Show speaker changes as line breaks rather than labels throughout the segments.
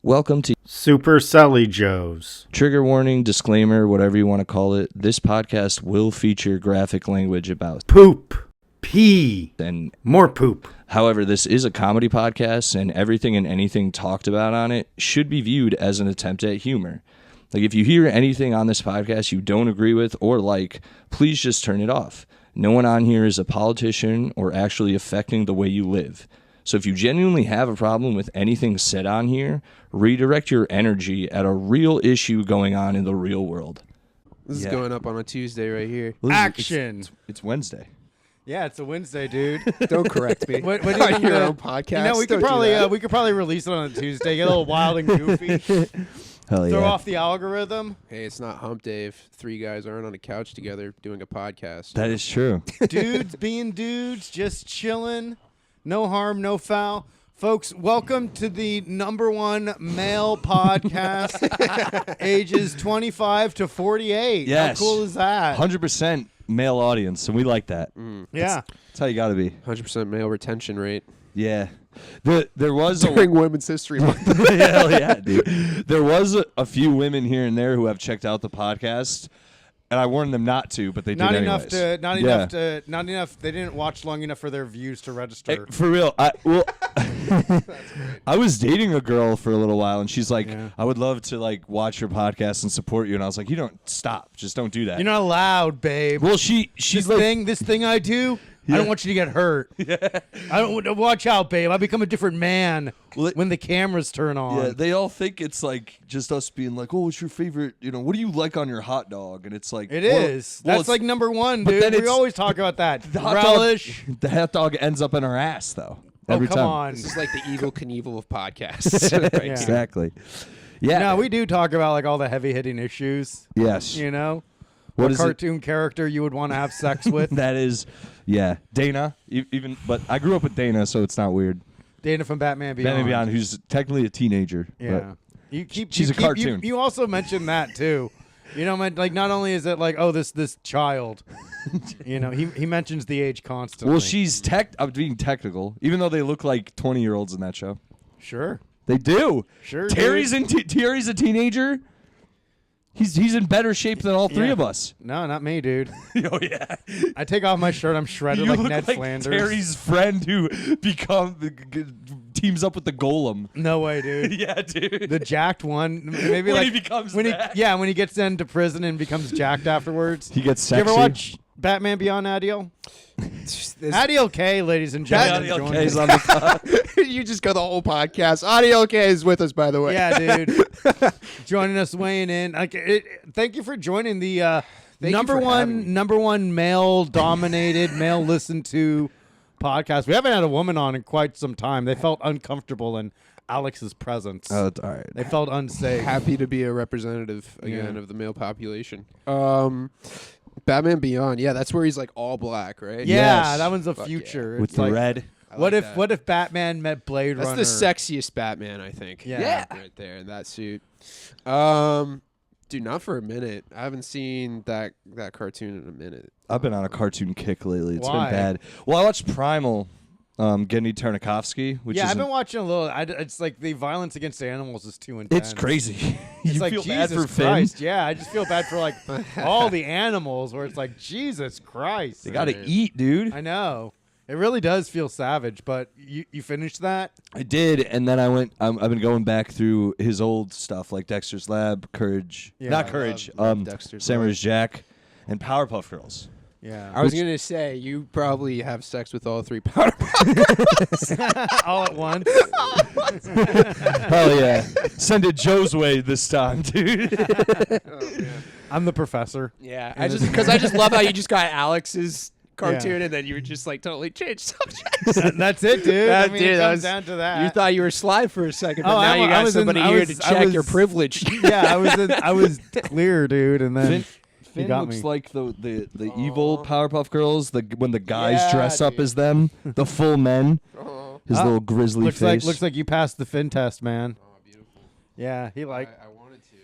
Welcome to
Super Selli Joes.
Trigger warning, disclaimer, whatever you want to call it. This podcast will feature graphic language about
Poop. Pee.
and
More poop.
however, this is a comedy podcast and everything and anything talked about on it should be viewed as an attempt at humor. Like if you hear anything on this podcast you don't agree with or like, please just turn it off. No one on here is a politician or actually affecting the way you live. So if you genuinely have a problem with anything said on here, redirect your energy at a real issue going on in the real world.
This is going up on a Tuesday right here.
Action.
It's Wednesday.
Yeah, it's a Wednesday, dude.
Don't correct me.
What do you
On
think
your own podcast.
You know, we could probably release it on a Tuesday. Get a little wild and goofy.
Hell yeah.
Throw off the algorithm.
Hey, it's not Hump Day if three guys aren't on a couch together doing a podcast.
That is true.
Dudes being dudes, just chilling. No harm, no foul. Folks, welcome to the #1 male podcast, ages 25 to 48.
Yes.
How cool is that?
100% male audience, and we like that.
Yeah.
That's how you got to be.
100% male retention rate.
Yeah. There was
During Women's History Month.
Hell yeah, dude. There was a few women here and there who have checked out the podcast, and I warned them not to, but they did anyways.
Not enough. They didn't watch long enough for their views to register.
Hey, for real, I was dating a girl for a little while, and she's like,
Yeah.
I would love to like watch your podcast and support you, and I was like, you don't stop, just don't do that.
You're not allowed, babe.
Well, she's like,
This thing I do, I don't want you to get hurt. Yeah. I don't watch out, babe. I become a different man when the cameras turn on.
yeah, they all think it's like just us being like, oh, what's your favorite? You know, what do you like on your hot dog? And it's like
It
well,
is.
well,
That's
it's-
like #1,
but
dude.
then
We
it's-
always talk about that.
the hot
Relish.
dog. The hot dog ends up in our ass though.
Oh,
Every
come
time.
on.
This is like the Eagle Knievel of podcasts. Right?
Yeah.
Exactly. Yeah.
No, we do talk about like all the heavy-hitting issues.
Yes.
You know?
What
What
is it?
cartoon character you would want to have sex with?
That is, yeah, Dana. But I grew up with Dana, so it's not weird.
Dana from Batman Beyond.
Batman Beyond, who's technically a teenager.
Yeah.
She's a cartoon.
You also mentioned that too. You know, like not only is it like, oh, this child. You know, he mentions the age constantly.
Well, she's I'm being technical, even though they look like 20-year-olds in that show.
Sure.
They do.
Sure.
Terry's
dude.
Terry's a teenager. He's in better shape than all three
Yeah.
of us.
No, not me, dude.
Oh yeah.
I take off my shirt, I'm shredded
You
like
look
Ned
like
Flanders.
Terry's friend who teams up with the golem.
No way, dude.
Yeah, dude.
The jacked one, maybe
When
like
he becomes
when
that.
when he gets into prison and becomes jacked afterwards.
He gets
You
sexy.
ever watch Batman Beyond Adiel? Adiel Kay, ladies and gentlemen.
Adiel
joining
Kay's
us.
on the pod.
You just go the whole podcast. Adiel Kay is with us, by the way.
Yeah, dude. Joining us, weighing in. Thank you for joining the
Thank you for having me.
number one male-dominated, male-listened-to podcast. We haven't had a woman on in quite some time. They felt uncomfortable in Alex's presence.
Oh, it's all right.
They felt unsafe.
Happy to be a representative again
Yeah.
of the male population. Batman Beyond. Yeah, that's where he's like all black, right?
Yeah,
Yes.
that one's a
Fuck
future.
With
It's
the
like,
red.
I
What
like
if
that.
Batman met Blade
That's
Runner?
the sexiest Batman, I think.
Yeah.
Right there in that suit. Dude, not for a minute. I haven't seen that cartoon in a minute.
I've been on a cartoon kick lately. It's
Why?
been bad. Well, I watched Primal, Gendy Tartakovsky, which
Yeah,
is
I've been watching a little. It's like the violence against animals is too intense.
it's crazy.
It's
you
like
feel
Jesus
bad for Finn.
Christ. Yeah, I just feel bad for like all the animals where it's like Jesus Christ.
They got to
Right.
eat, dude.
I know. It really does feel savage, but you finished that?
I did, and then I went. I've been going back through his old stuff like Dexter's Lab, Courage,
Yeah,
not
I
Courage,
love Dexter's
Samurai's Jack, and Powerpuff Girls.
Yeah.
I was going to say, you probably have sex with all three powder.
all at once.
Hell yeah! Send it Joe's way this time, dude.
I'm the professor.
Yeah, I just love how you just got Alex's cartoon and then you were just like totally changed subjects.
That's it, dude.
That-
I mean,
dude,
it
that
comes
was-
down to that.
You thought you were sly for a second, but
Oh,
now
I
you got
was in-
somebody
I
here
was-
to
I
check your
was-
privilege.
yeah, I was clear, dude, and then
Finn
got
looks
me.
like the evil Powerpuff Girls. When the guys
Yeah,
dress up
dude.
as them, the full men. His little grizzly
looks
face.
looks like you passed the Finn test, man.
Oh, beautiful.
Yeah, he like
I wanted to.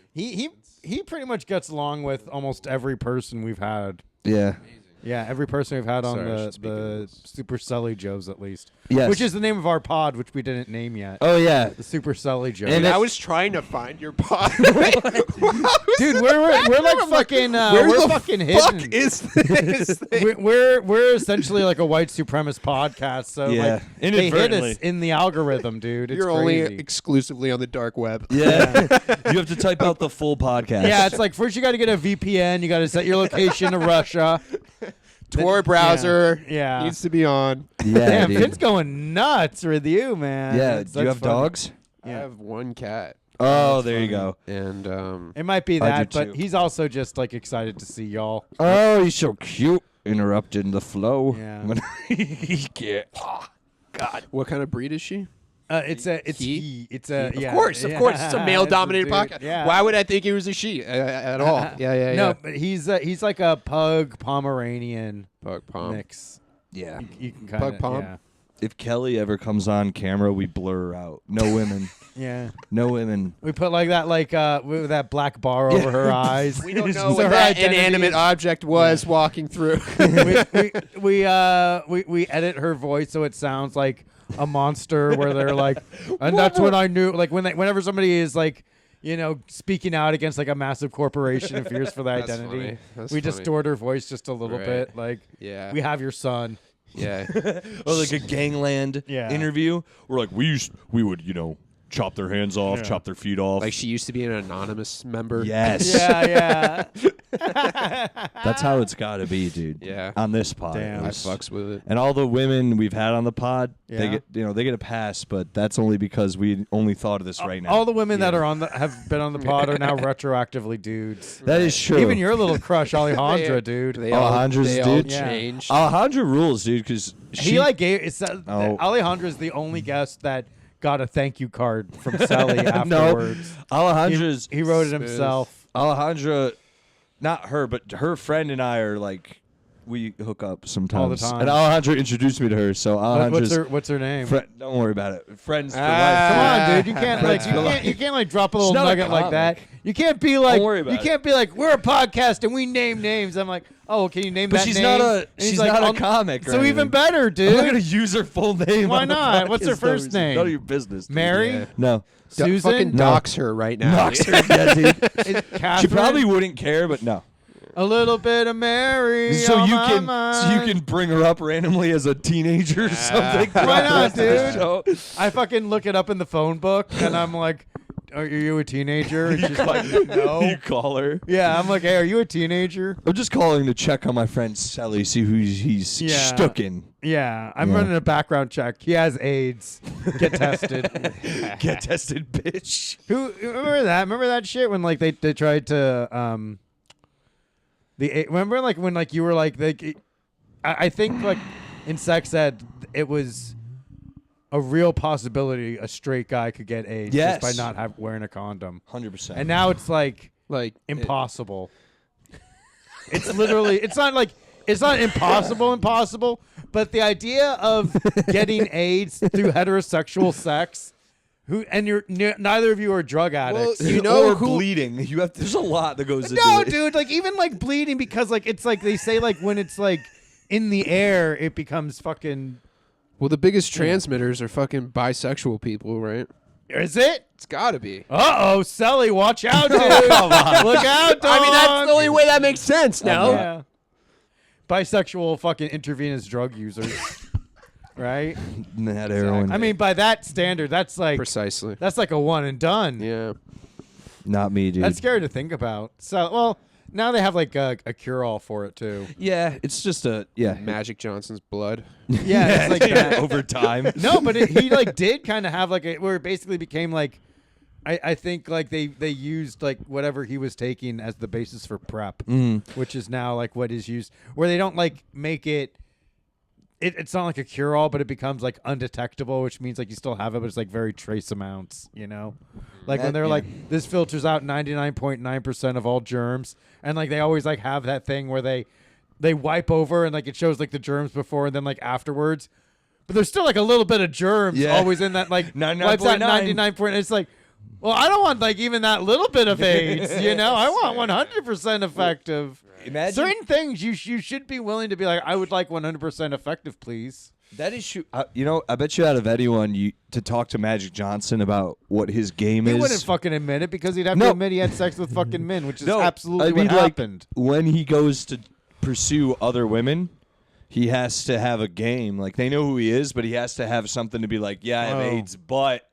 he pretty much gets along with almost every person we've had.
yeah.
Amazing.
Yeah, every person we've had on
Sorry, I
the
should speak English.
Super Selli Joes, at least.
Yes.
Which is the name of our pod, which we didn't name yet.
Oh yeah.
The Super Selli Joes.
And
I was trying to find your pod.
Dude, we're like fucking
Where
we're
the
fucking
fuck
hidden.
is this thing?
We're essentially like a white supremacist podcast, so
Yeah.
like they hit
Inadvertently.
us in the algorithm, dude. It's
You're only
crazy.
exclusively on the dark web.
Yeah. You have to type out the full podcast.
Yeah, it's like first you got to get a VPN, you got to set your location to Russia.
Tor browser
Yeah.
needs to be on.
Yeah,
Damn,
dude.
Finn's going nuts with you, man.
Yeah.
That's-
Do you
that's
have
funny.
dogs?
I have one cat,
Oh,
that's
there you
funny.
go.
and
It might be
I
that,
do
but
too.
he's also just like excited to see y'all.
Oh, he's so cute. Interrupting the flow.
Yeah.
Yeah.
what kind of breed is she?
It's
He?
it's a
Of
yeah,
course,
yeah,
of course. It's a male-dominated
dude.
podcast.
Yeah.
Why would I think it was a she at all? Yeah.
No, but he's like a pug Pomeranian
Pug pom.
mix.
Yeah.
You can kind of
Pug pom?
Yeah.
If Kelly ever comes on camera, we blur her out. No women.
Yeah.
No women.
We put like that with that black bar over her eyes.
We don't know
So
what
her
that
identity
inanimate
is-
object was walking through.
we edit her voice so it sounds like a monster where they're like, and that's when I knew like whenever somebody is like, you know, speaking out against like a massive corporation and fears for their
That's
identity,
funny. That's
we
funny.
distort her voice just a little
Right.
bit. Like,
Yeah.
we have your son.
Yeah.
Or like a gangland
Yeah.
interview. We're like, we would, chop their hands off,
Yeah.
chop their feet off.
Like she used to be an anonymous member.
yes.
Yeah.
That's how it's got to be, dude.
Yeah.
On this pod.
Damn.
I
It was-
fucks with it.
And all the women we've had on the pod, they
Yeah.
get they get a pass, but that's only because we only thought of this right now.
All the women that are have been on the pod are now retroactively dudes.
That is true.
Even your little crush, Alejandra, dude.
They all,
Alejandra's
they all
dude?
Yeah.
changed.
Alejandra rules, dude, because
He like gave
Oh.
Alejandra's the only guest that got a thank you card from Selli afterwards.
Alejandra's
He wrote it
Smooth.
himself.
Alejandra, not her, but her friend and I are like, we hook up sometimes.
All the time.
And Alejandra introduced me to her, so Alejandra's
What's her name?
don't worry about it. Friends for
Ah.
life.
Come on, dude. You can't
Friends
like
for life.
you can't like drop a little
She's not a
nugget like that.
comic.
You can't be like
Don't worry about
you
it.
can't be like we're a podcast and we name names. I'm like, oh, can you name
But
that
she's
name?
not a
And he's
she's
like,
not a
"I'll-"
comic. or
So even
anything.
better,
I'm
dude.
not gonna use her full name.
Why
on the
not? What's her
podcast.
first name?
None of your business. dude.
Mary?
Yeah.
No.
Susan?
Fucking
No.
dox her right now.
Knocks her, yeah, dude. She
Catherine?
probably wouldn't care, but no.
a little bit of Mary.
So
on
you
my
can
mind.
bring her up randomly as a teenager or something.
Why
throughout the
not,
rest of the
dude?
show.
I fucking look it up in the phone book and I'm like, are you a teenager? And she's like, no.
You call her.
Yeah, I'm like, hey, are you a teenager?
I'm just calling to check on my friend Selli, see who he's
Yeah.
stooking.
Yeah, I'm
Yeah.
running a background check. He has AIDS. Get tested.
Get tested, bitch.
Who remember that? Remember that shit when like they tried to remember like when like you were like I think like in sex ed it was a real possibility a straight guy could get AIDS
Yes.
just by not wearing a condom.
100%.
And now it's like
Like
impossible. It's literally it's not impossible, but the idea of getting AIDS through heterosexual sex, neither of you are drug addicts.
Well, you know
or
who-
bleeding. There's a lot that goes into
no,
it.
dude, like even like bleeding because like it's like they say like when it's like in the air it becomes fucking.
Well, the biggest transmitters are fucking bisexual people, right?
Is it?
It's got to be.
Uh-oh, Selli, watch out, dude. Look out, dog.
I mean, that's the only way that makes sense now.
Yeah. Bisexual fucking intravenous drug users. Right?
That heroin.
I mean, by that standard, that's like
Precisely.
a one and done.
Yeah.
Not me, dude.
That's scary to think about. So, well, now they have like a cure-all for it too.
Yeah, it's just
Magic Johnson's blood.
Yeah, it's like that.
over time.
No, but he like did kind of have like where it basically became like, I think like they used like whatever he was taking as the basis for PrEP, which is now like what is used where they don't like make it. It's not like a cure-all, but it becomes like undetectable, which means like you still have it, but it's like very trace amounts, you know? Like when they're like, this filters out 99.9% of all germs, and like they always like have that thing where they wipe over and like it shows like the germs before and then like afterwards, but there's still like a little bit of germs
Yeah.
always in that like
99.9.
wipes out 99. It's like, Well, I don't want like even that little bit of AIDS, you know? I want 100% effective.
Imagine
Certain things you should be willing to be like, I would like 100% effective, please.
that is I bet you out of anyone to talk to Magic Johnson about what his game
He
is.
wouldn't fucking admit it because he'd have
No.
to admit he had sex with fucking men, which is
No,
absolutely
I mean,
what happened.
when he goes to pursue other women, he has to have a game. Like, they know who he is, but he has to have something to be like, yeah, I have
Oh.
AIDS, but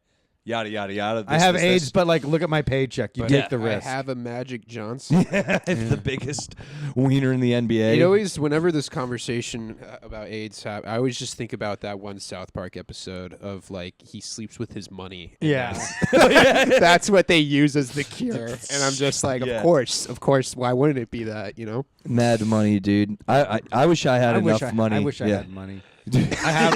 yada, yada, yada.
I have AIDS, but like, look at my paycheck. You take the
I
risk.
have a Magic Johnson.
it's the biggest wiener in the NBA.
You always, whenever this conversation about AIDS happens, I always just think about that one South Park episode of like he sleeps with his money. And
Yeah.
that's what they use as the cure. And I'm just like,
Yeah.
of course. Why wouldn't it be that? You know?
Mad money, dude. I wish I had enough money.
I wish I
Yeah.
had money. I have.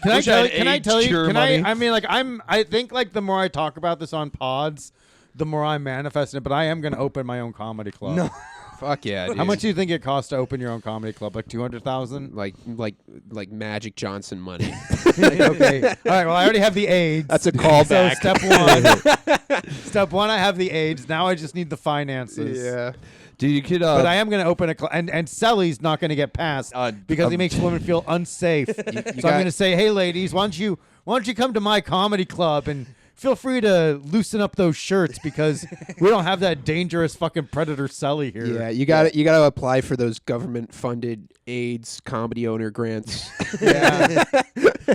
Can I
Wish I
tell
had
you? Can I
AIDS
tell you?
cure
Can
money.
I mean, like, I think like the more I talk about this on pods, the more I'm manifesting it. But I am going to open my own comedy club.
No.
Fuck yeah, dude.
How much do you think it costs to open your own comedy club? Like 200,000?
Like Magic Johnson money.
Okay. All right. Well, I already have the AIDS.
That's a
So
callback.
step one, I have the AIDS. Now I just need the finances.
Yeah.
Dude, you could.
But I am going to open a club, and Selli's not going to get passed because he
um,
makes women feel unsafe. So I'm
got-
going to say, hey, ladies, why don't you come to my comedy club and feel free to loosen up those shirts because we don't have that dangerous fucking predator Selli here.
Yeah, you got to apply for those government-funded AIDS comedy owner grants.
Yeah.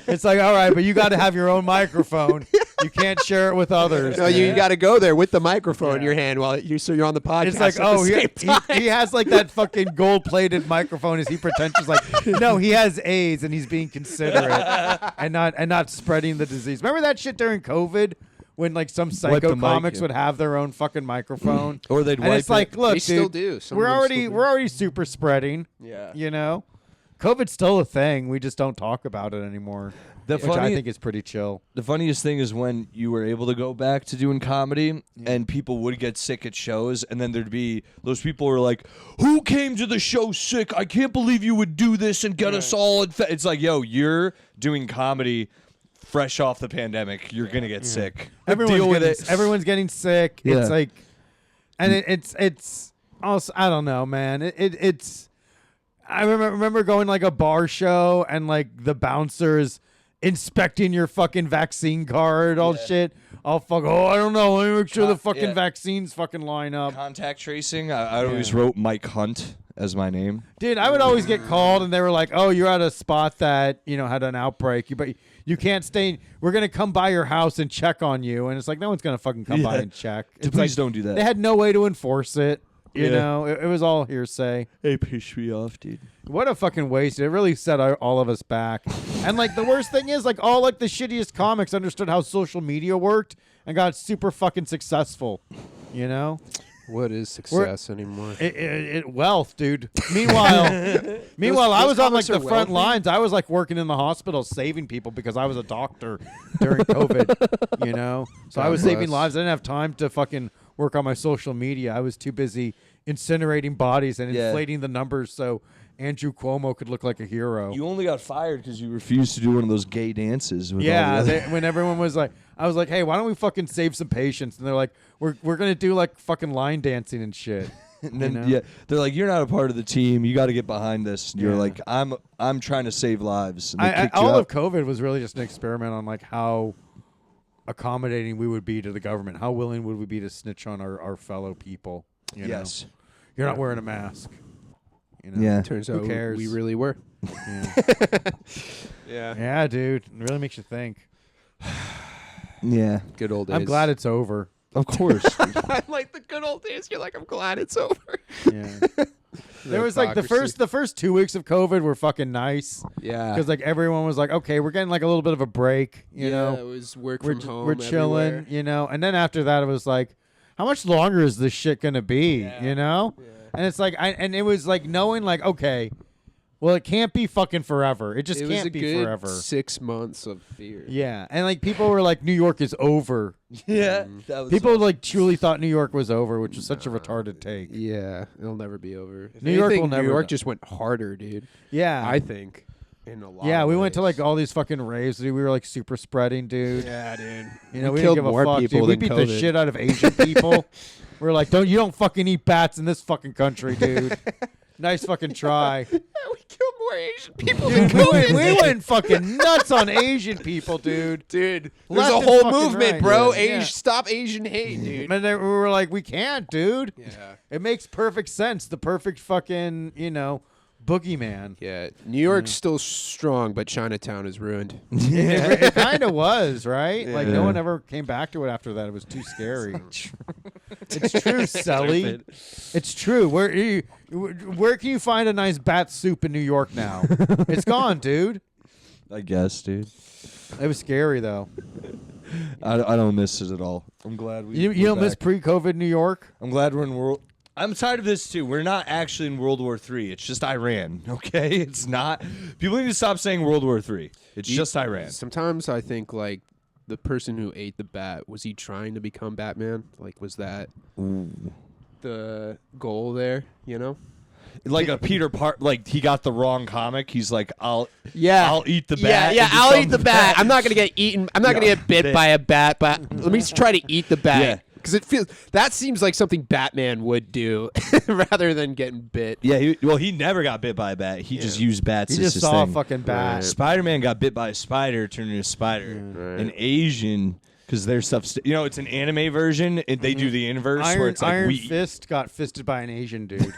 It's like, all right, but you got to have your own microphone. You can't share it with others.
No, you
man.
got to go there with the microphone in
Yeah.
your hand while you're on the podcast.
It's like,
at
oh,
the same time.
he has like that fucking gold-plated microphone. Is he pretentious? Like, no, he has AIDS and he's being considerate and not spreading the disease. Remember that shit during COVID when like some
Wipe
psycho
the mic,
comics
yeah.
would have their own fucking microphone,
Or they'd
and
wipe
it's like,
it.
look,
They
dude,
still do. Some
we're
of them
already
still do.
we're already super spreading.
Yeah.
You know, COVID's still a thing. We just don't talk about it anymore.
The
Which I think is pretty chill.
The funniest thing is when you were able to go back to doing comedy and people would get sick at shows, and then there'd be those people who are like, who came to the show sick? I can't believe you would do this and get us all it's like, yo, you're doing comedy fresh off the pandemic. You're going to get sick. Deal with it.
Everyone's getting sick.
Yeah.
It's like, and it's also, I don't know, man. It's I remember going like a bar show and like the bouncers inspecting your fucking vaccine card, all shit. I don't know. Let me make sure the fucking
Yeah.
vaccines fucking line up.
Contact tracing. I always wrote Mike Hunt as my name.
Dude, I would always get called and they were like, "Oh, you're at a spot that, had an outbreak. But you can't stay. We're going to come by your house and check on you." And it's like, no one's going to fucking come by
Yeah.
and check. It's
Please
like,
don't do that.
They had no way to enforce it. You
Yeah.
know, it was all hearsay.
Hey, piss me off, dude.
What a fucking waste. It really set all of us back. And like the worst thing is like all like the shittiest comics understood how social media worked and got super fucking successful. You know?
What is success anymore?
Wealth, dude. Meanwhile, I
those
was on like
comics
the
are
front
wealthy?
lines. I was like working in the hospital saving people because I was a doctor during COVID, you know? So I
God
was saving
bless.
lives. I didn't have time to fucking work on my social media. I was too busy incinerating bodies and
Yeah.
inflating the numbers so Andrew Cuomo could look like a hero.
You only got fired because you refused to do one of those gay dances. With all
Yeah,
the
when everyone was like, I was like, hey, why don't we fucking save some patients? And they're like, we're gonna do like fucking line dancing and shit.
and then
you know?
yeah, they're like, you're not a part of the team. You got to get behind this. And you're
Yeah.
like, I'm trying to save lives. And they kicked you
all
out.
of COVID was really just an experiment on like how accommodating we would be to the government. How willing would we be to snitch on our fellow people? You know?
Yes.
You're not wearing a mask. You know?
Yeah.
Turns
Who
out
cares?
we really were.
Yeah.
Yeah.
Yeah, dude. It really makes you think.
Yeah.
Good old days.
I'm glad it's over.
Of course.
I like the good old days. You're like, I'm glad it's over.
Yeah. There was like the first 2 weeks of COVID were fucking nice
Yeah.
because like everyone was like, okay, we're getting like a little bit of a break, you know.
it was work
we're
from home.
we're chilling,
everywhere.
you know. And then after that, it was like, how much longer is this shit gonna be, you know?
Yeah.
And it's like, and it was like knowing like, okay, well, it can't be fucking forever. It just
It was
can't
a
be
good
forever.
6 months of fear.
Yeah, and like people were like, New York is over.
yeah. That was
People like truly thought New York was over, which was such a retarded take.
Yeah, it'll never be over. If
New York
anything,
will never
New York
know.
just went harder, dude.
Yeah,
I think. In a lot
Yeah,
of
we went to
ways.
like all these fucking raves, dude. We were like super spreading, dude.
Yeah, dude.
You know,
We
we
killed
didn't give
more
a fuck,
people
dude. We
than
beat the
COVID.
shit out of Asian people. We're like, you don't fucking eat bats in this fucking country, dude. Nice fucking try.
We killed more Asian people
Dude, we went fucking nuts on Asian people, dude.
Dude, there's
Left
a
and
whole
fucking
movement,
right,
bro.
dude. Yeah.
Stop Asian hate, dude.
And then we were like, we can't, dude.
Yeah.
It makes perfect sense. The perfect fucking, boogeyman.
Yeah, New York's still strong, but Chinatown is ruined.
It kind of was, right? Like, no
Yeah.
one ever came back to it after that. It was too scary. It's true, Selli. It's true. Where can you find a nice bat soup in New York now? It's gone, dude.
I guess, dude.
It was scary, though.
I don't miss it at all. I'm glad
You don't miss pre-COVID New York?
I'm glad we're in world. I'm tired of this too. We're not actually in World War III. It's just Iran. Okay, it's not. People need to stop saying World War III. It's just Iran.
Sometimes I think like the person who ate the bat, was he trying to become Batman? Like, was that the goal there? You know?
Like a Peter like he got the wrong comic. He's like, I'll eat the bat.
Yeah,
and
I'll
become
eat the bat. I'm not gonna get eaten. I'm not gonna get bit
bit.
by a bat, but let me just try to eat the bat.
Yeah.
Because that seems like something Batman would do rather than getting bit.
Yeah, he never got bit by a bat. He just used bats
He
as
just
his
saw
thing.
a fucking bat.
Right.
Spider-Man got bit by a spider, turned into a spider.
Right.
An Asian, because their stuff's it's an anime version. And they do the inverse where it's like
Iron
we.
Fist got fisted by an Asian dude.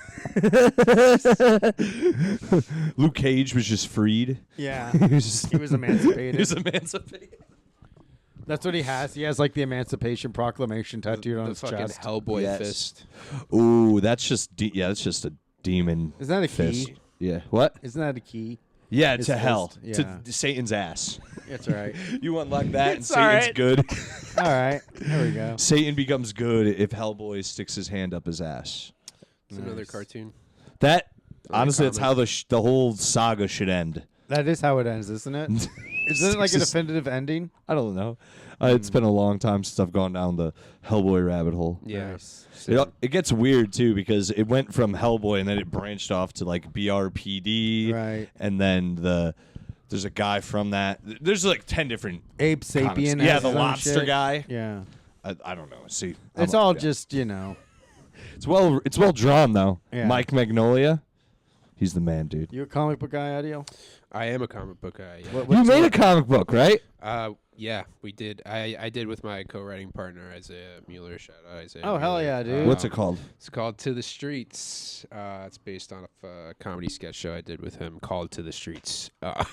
Luke Cage was just freed.
Yeah.
He was just-
He was emancipated.
He was emancipated.
That's what he has. He has like the Emancipation Proclamation tattooed on
The
his
fucking
chest.
Hellboy
Yes.
fist.
Ooh, that's just that's just a demon.
Isn't that a
fist.
key?
Yeah. What?
Isn't that a key?
Yeah,
His
to hell.
fist,
To Satan's ass.
That's right.
You unlock that and
It's
Satan's
alright.
good.
All right. There we go.
Satan becomes good if Hellboy sticks his hand up his ass.
It's another
Nice.
cartoon.
That
Another
honestly, that's
comic.
how the whole saga should end.
That is how it ends, isn't it? Isn't it like a
Just-
definitive ending?
I don't know. It's been a long time since I've gone down the Hellboy rabbit hole.
Yeah.
Nice.
It gets weird too because it went from Hellboy and then it branched off to like BRPD,
Right.
and then there's a guy from that. There's like 10 different
Abe
comics.
Sapien.
Yeah,
has
the
his own
lobster
shit.
guy.
Yeah.
I don't know. See,
It's all just,
it's well drawn though.
Yeah.
Mike Magnolia, he's the man, dude.
You a comic book guy, Adiel?
I am a comic book guy. Yeah.
You made a comic book, right?
Yeah, we did. I did with my co-writing partner, Isaiah Mueller. Shout out Isaiah.
Oh, hell
Mueller.
yeah, dude.
What's it called?
It's called To the Streets. It's based on a comedy sketch show I did with him called To the Streets. But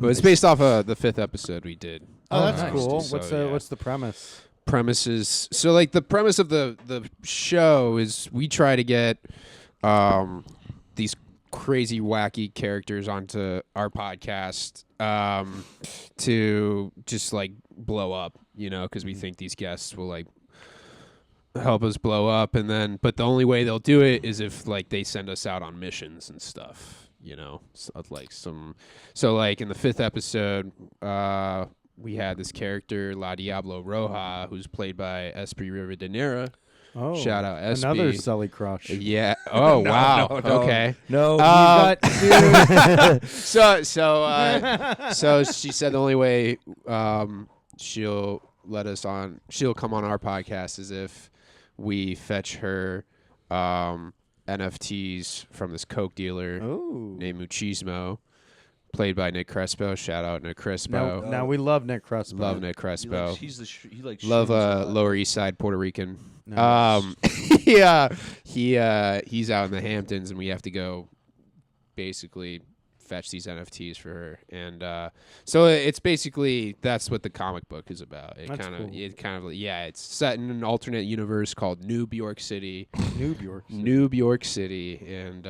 it's based off the 5th episode we did.
Oh, that's
nice.
cool.
So,
What's
yeah.
what's the premise?
Premises. So like the premise of the show is we try to get these crazy wacky characters onto our podcast to just like blow up, because we think these guests will like help us blow up, and then but the only way they'll do it is if like they send us out on missions and stuff, so like in the 5th episode we had this character La Diablo Roja, who's played by Esprit Rivadeneira.
Oh,
Shout out Espy.
another Sully crush.
Yeah. Oh wow.
no.
Okay.
No.
So she said the only way she'll come on our podcast is if we fetch her NFTs from this coke dealer
Oh.
named Muchismo, played by Nick Crespo. Shout out Nick Crespo.
Now we love Nick Crespo.
Love Nick Crespo.
he likes
Love
shrooms a lot.
Lower East Side Puerto Rican.
Nice.
He's out in the Hamptons, and we have to go basically fetch these NFTs for her. And so it's basically that's what the comic book is about.
That's cool.
It's set in an alternate universe called New York City.
Noob York.
New York City, and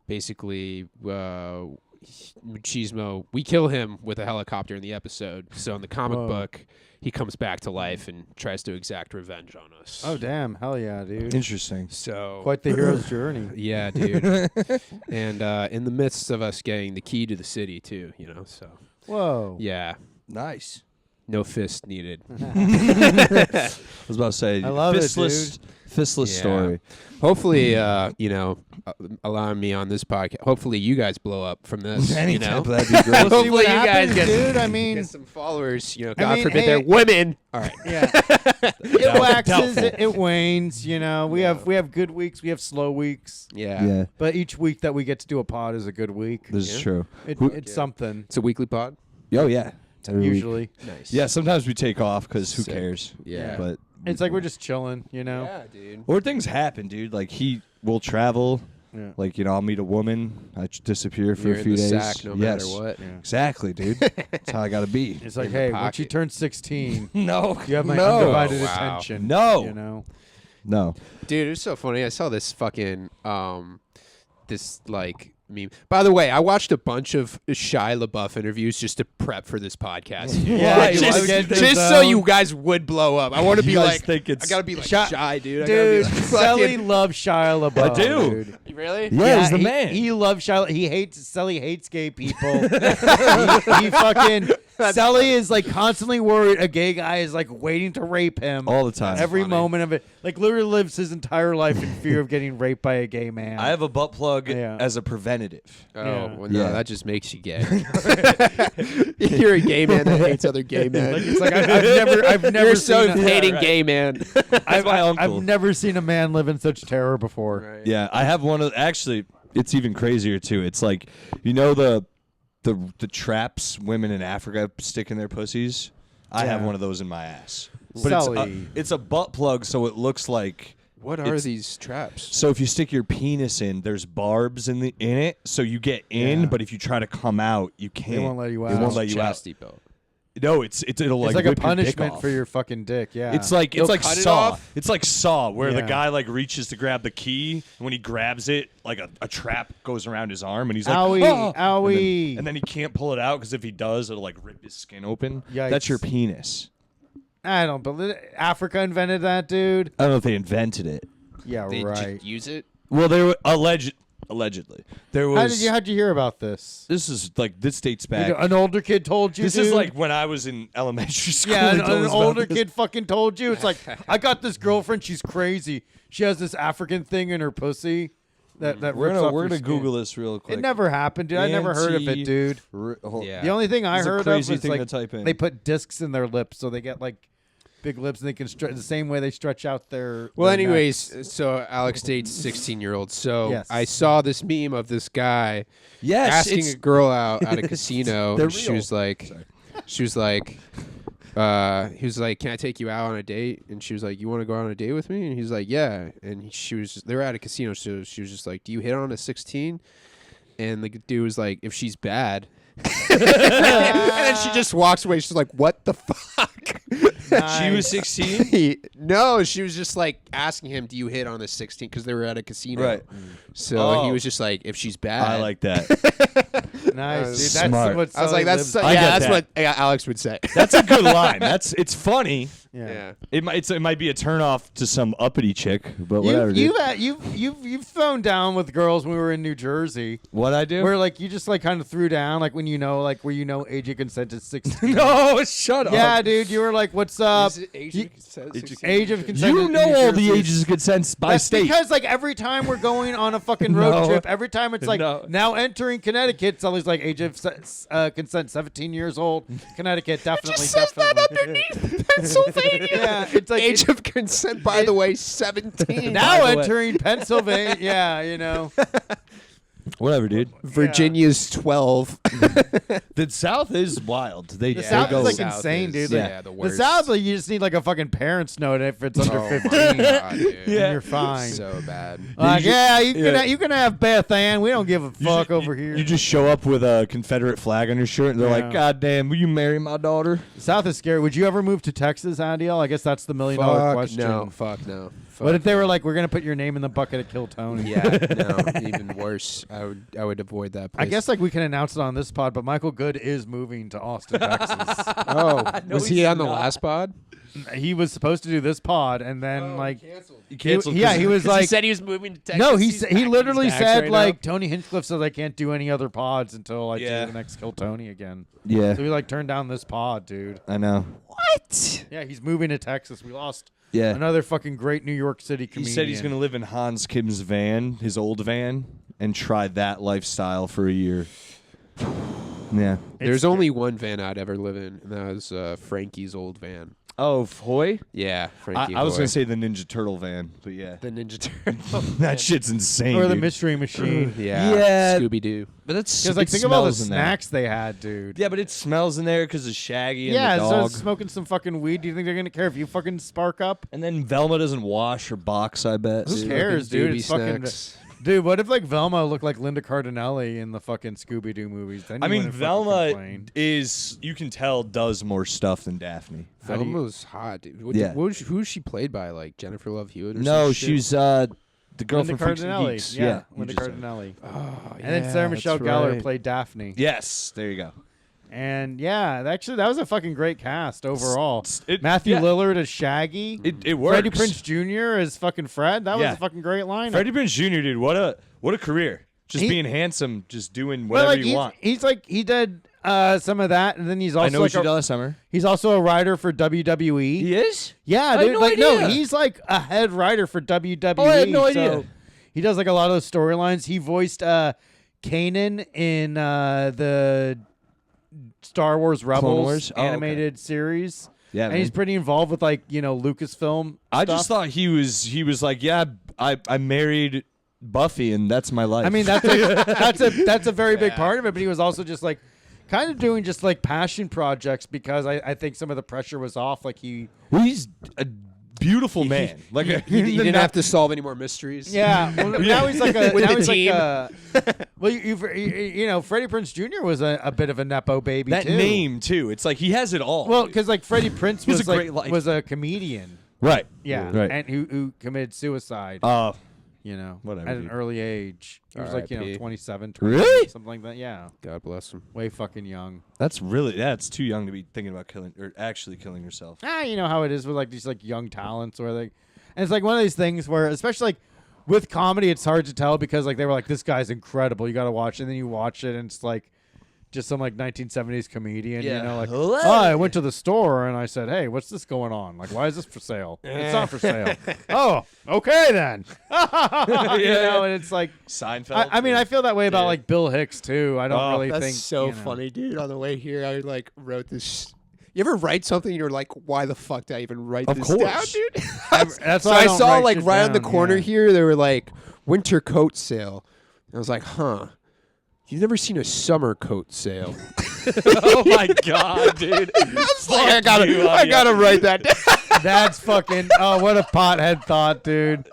basically Machismo, we kill him with a helicopter in the episode. So in the comic book, he comes back to life and tries to exact revenge on us.
Oh damn! Hell yeah, dude.
Interesting.
So
Quite the hero's journey.
yeah, dude. And in the midst of us getting the key to the city too, so
Whoa.
yeah,
Nice.
no fist needed.
I was about to say,
I love it,
fistless, Fistless
Yeah.
story.
Hopefully, allowing me on this podcast. Hopefully, you guys blow up from this.
Anytime, that'd be great.
We'll see
Hopefully
what
you guys
happens,
get-
dude. I mean,
Get some followers.
I
God
mean,
forbid
hey-
they're women. All right.
yeah, it waxes,
doubtful.
it wanes. We have good weeks, we have slow weeks,
Yeah.
Yeah,
but each week that we get to do a pod is a good week.
this is
Yeah.
true.
It's something
It's a weekly pod.
Oh yeah, it's every week.
usually.
Nice.
Yeah, sometimes we take off because who
Sick.
cares?
Yeah.
But
It's like we're just chilling,
Yeah, dude.
or things happen, dude. Like he will travel.
Yeah.
Like I'll meet a woman. I disappear for
You're
a few
in the
days.
sack no
yes.
matter what.
Yeah.
Exactly, dude. That's how I gotta be.
It's like,
In the
hey, once you
pocket.
turn 16,
No,
you have my
no,
undivided
Oh, wow.
attention.
No. no.
Dude, it was so funny. I saw this fucking this like meme. By the way, I watched a bunch of Shia LaBeouf interviews just to prep for this podcast.
Yeah,
Why?
you
just,
wanna get in the
just so
zone?
you guys would blow up. I want to be
You guys
like,
think it's-
I gotta be like
Shy-
shy, dude.
Dude,
I gotta be like,
Selli
fucking-
loves Shia LaBeouf.
I do.
Dude.
Really?
Yeah, he's the
he,
man.
He loves Shia. Selli hates gay people. he fucking Selli is like constantly worried a gay guy is like waiting to rape him
All the time.
every
funny.
moment of it. Like literally lives his entire life in fear of getting raped by a gay man.
I have a butt plug
Yeah.
as a preventative.
Oh,
Yeah.
well, no,
Yeah.
that just makes you gay. You're a gay man that hates other gay men.
Like, it's like I've never
You're so
seen a,
hating
right.
gay man.
That's my uncle.
I've never seen a man live in such terror before.
Right.
Yeah, I have one of. Actually, it's even crazier too. It's like the traps women in Africa stick in their pussies. I have
Yeah.
one of those in my ass. But
Selli.
it's a butt plug, so it looks like.
What are
It's-
these traps?
So if you stick your penis in, there's barbs in it, so you get in.
Yeah.
But if you try to come out, you can't.
won't let you
It
out.
won't let you out.
Chastity belt.
No, it'll
It's
like
like a
rip your dick
punishment
off.
for your fucking dick. Yeah.
It's like
They'll
it's like
cut it
Saw.
off?
It's like Saw, where the
Yeah.
guy like reaches to grab the key, and when he grabs it, like a trap goes around his arm, and he's like,
Owie,
"Oh!"
owie.
And then he can't pull it out because if he does, it'll like rip his skin open.
Yikes.
That's your penis.
I don't believe Africa invented that, dude.
I don't know if they invented it.
Yeah,
They
right.
just use it.
Well, they were allegedly there was.
How'd you hear about this?
This is like this dates back.
An older kid told you.
This
dude?
is like when I was in elementary school.
Yeah,
they
an
told us about
older
this.
kid fucking told you. It's like I got this girlfriend. She's crazy. She has this African thing in her pussy that
We're
rips
gonna
off
we're
your
gonna
skin.
Google this real quick.
It never happened, dude. I never heard of it, dude.
Yeah.
The only thing I
It's a
heard of
crazy
was
thing
like
to type in.
they put discs in their lips so they get like big lips and they can stretch the same way they stretch out their.
Well,
their
anyways,
necks.
so Alex dates 16-year-old. So
Yes.
I saw this meme of this guy
Yes,
asking
it's-
a girl out at a casino.
They're
and she
real.
was like, he was like, "Can I take you out on a date?" And she was like, "You want to go on a date with me?" And he's like, "Yeah." And they were at a casino, so she was just like, "Do you hit on a 16?" And the dude was like, "If she's bad." And then she just walks away. She's like, "What the fuck?"
She was 16.
No, she was just like asking him, "Do you hit on the 16?" Because they were at a casino.
Right.
So
Oh.
he was just like, "If she's bad."
I like that.
Nice, dude.
Smart.
That's what
I was like,
Sully
"That's
lives-
I get
that's
that.
what Alex would say."
That's a good line. It's funny.
yeah.
It might be a turnoff to some uppity chick, but whatever. dude.
You've thrown down with girls when we were in New Jersey,
What I do?
where like you just like kind of threw down, like when where age of consent is 16.
no, shut up.
Yeah, dude, you were like, "What's up?"
age
You-
of consent?
Age of consent.
You
in
know
New
all the
Jersey.
ages of consent by
That's
state.
because like every time we're going on a fucking road
No.
trip, every time it's like
No.
now entering Connecticut, it's always like age of consent 17 years old. Connecticut definitely.
Pennsylvania.
Yeah, it's like
Age of consent, by the way, 17.
now
By the way.
entering Pennsylvania. Yeah, you know.
Whatever, dude.
Virginia's 12.
The South is wild. They
The
they
South
go-
is like
South
insane,
is-
dude.
yeah,
Like,
the
the
worst.
South, like, you just need like a fucking parent's note if it's under
Oh
15.
my God, dude.
Yeah.
And you're fine.
So bad.
Like, yeah,
yeah.
you can have Beth Ann. We don't give a
You
fuck
ju-
over
you-
here.
You just show up with a Confederate flag on your shirt, and they're
Yeah.
like, "God damn, will you marry my daughter?"
The South is scary. Would you ever move to Texas, Adiel? I guess that's the $1 million question.
No, fuck no. Fuck
What if they were like, "We're gonna put your name in the bucket of Kill Tony"?
Yeah, no, even worse. I would avoid that place.
I guess like we can announce it on this pod, but Michael Good is moving to Austin, Texas.
Oh,
No,
was he
he's
on the
not.
last pod?
He was supposed to do this pod, and then like,
You canceled.
yeah, he was like,
said he was moving to Texas.
no,
He's
he
back-
literally
he's back
said
right
like Tony Hinchcliffe says I can't do any other pods until I
Yeah.
do the next Kill Tony again.
Yeah,
So he like turned down this pod, dude.
I know.
now. What?
Yeah, he's moving to Texas. We lost
Yeah.
Another fucking great New York City
He
comedian.
said he's going to live in Hans Kim's van, his old van, and try that lifestyle for a year. Yeah.
There's only one van I'd ever live in, and that was Frankie's old van.
Oh, Hoy?
Yeah, Frankie.
I was
Hoy.
going to say the Ninja Turtle van, but yeah.
the Ninja Turtle.
That shit's insane,
Or the
dude.
Mystery Machine.
Yeah, Scooby Doo.
But that's
Because, like, think of all the snacks they had, dude.
Yeah, but it smells in there because of Shaggy and
Yeah,
the
so
dog.
smoking some fucking weed. Do you think they're going to care if you fucking spark up?
And then Velma doesn't wash or box, I bet.
Who cares, dude? It's fucking... Dude, what if like Velma looked like Linda Cardinelli in the fucking Scooby-Doo movies? Then
I
you
mean,
wouldn't fucking
Velma
complain.
is, you can tell, does more stuff than Daphne.
Velma's hot, dude.
Yeah.
Who was she played by? Like Jennifer Love Hewitt or
No,
some
she
shit?
was the girl
Linda
from Freaks and
Cardinelli.
Geeks.
Yeah,
you
Linda
just said.
Cardinelli.
Oh,
And then Sarah Michelle Gellar played Daphne.
Yes, there you go.
And yeah, actually, that was a fucking great cast overall.
It-
Matthew
yeah.
Lillard as Shaggy.
It works.
Freddie Prinze Jr. as fucking Fred. That was
Yeah.
a fucking great lineup.
Freddie Prinze Jr., dude, what a career. Just
He-
being handsome, just doing
Well,
whatever
like,
you
he's,
want.
He's like he did some of that, and then he's also
I know
like
what you did last summer.
he's also a writer for WWE.
He is?
Yeah,
I had
dude.
no
Like, no,
idea.
he's like a head writer for WWE.
Oh, I had no
so
idea.
he does like a lot of those storylines. He voiced Kanan in the Star Wars Rebels
Wars? Oh, okay.
animated series.
Yeah,
And he's pretty involved with like, Lucasfilm
I
stuff.
just thought he was like, yeah, I married Buffy and that's my life.
I mean, that's a very big part of it, but he was also just like kind of doing just like passion projects because I think some of the pressure was off. Like
well, he's a beautiful man. Like
He didn't have to solve any more mysteries.
yeah. Well, now he's like a
With
now
the
he's
team.
like a, well, Freddie Prinze Jr. was a bit of a nepo baby
that
too.
name too. It's like he has it all.
Well, because like Freddie Prinze
He has
was
a great life.
was a comedian.
right.
Yeah,
Right.
and who committed suicide.
Whatever,
at an
dude.
early age. He was like,
R.I.P.
27, 20,
Really?
something like that. Yeah,
God bless him.
way fucking young.
That's too young to be thinking about killing or actually killing yourself.
You know how it is with like these like young talents where and it's like one of these things where especially like with comedy it's hard to tell because like they were like this guy's incredible, you got to watch it, and then you watch it and it's like just some like 1970s comedian,
Yeah.
like
Hello.
I went to the store and I said, hey, what's this going on, like why is this for sale? It's not for sale. Oh, okay then. And it's like
Seinfeld.
I mean I feel that way about
Yeah.
like Bill Hicks too. I don't really
That's
think
so
you know.
funny, dude. On the way here, I like wrote this. You ever write something and you're like, why the fuck did I even write
Of
this
course.
down, dude?
That's
So
why
I
don't
saw
write
like
shit
right on the
down,
corner
yeah.
here, they were like winter coat sale. And I was like, huh. You've never seen a summer coat sale.
Oh my god, dude.
I gotta write that down.
That's fucking. Oh, what a pothead thought, dude.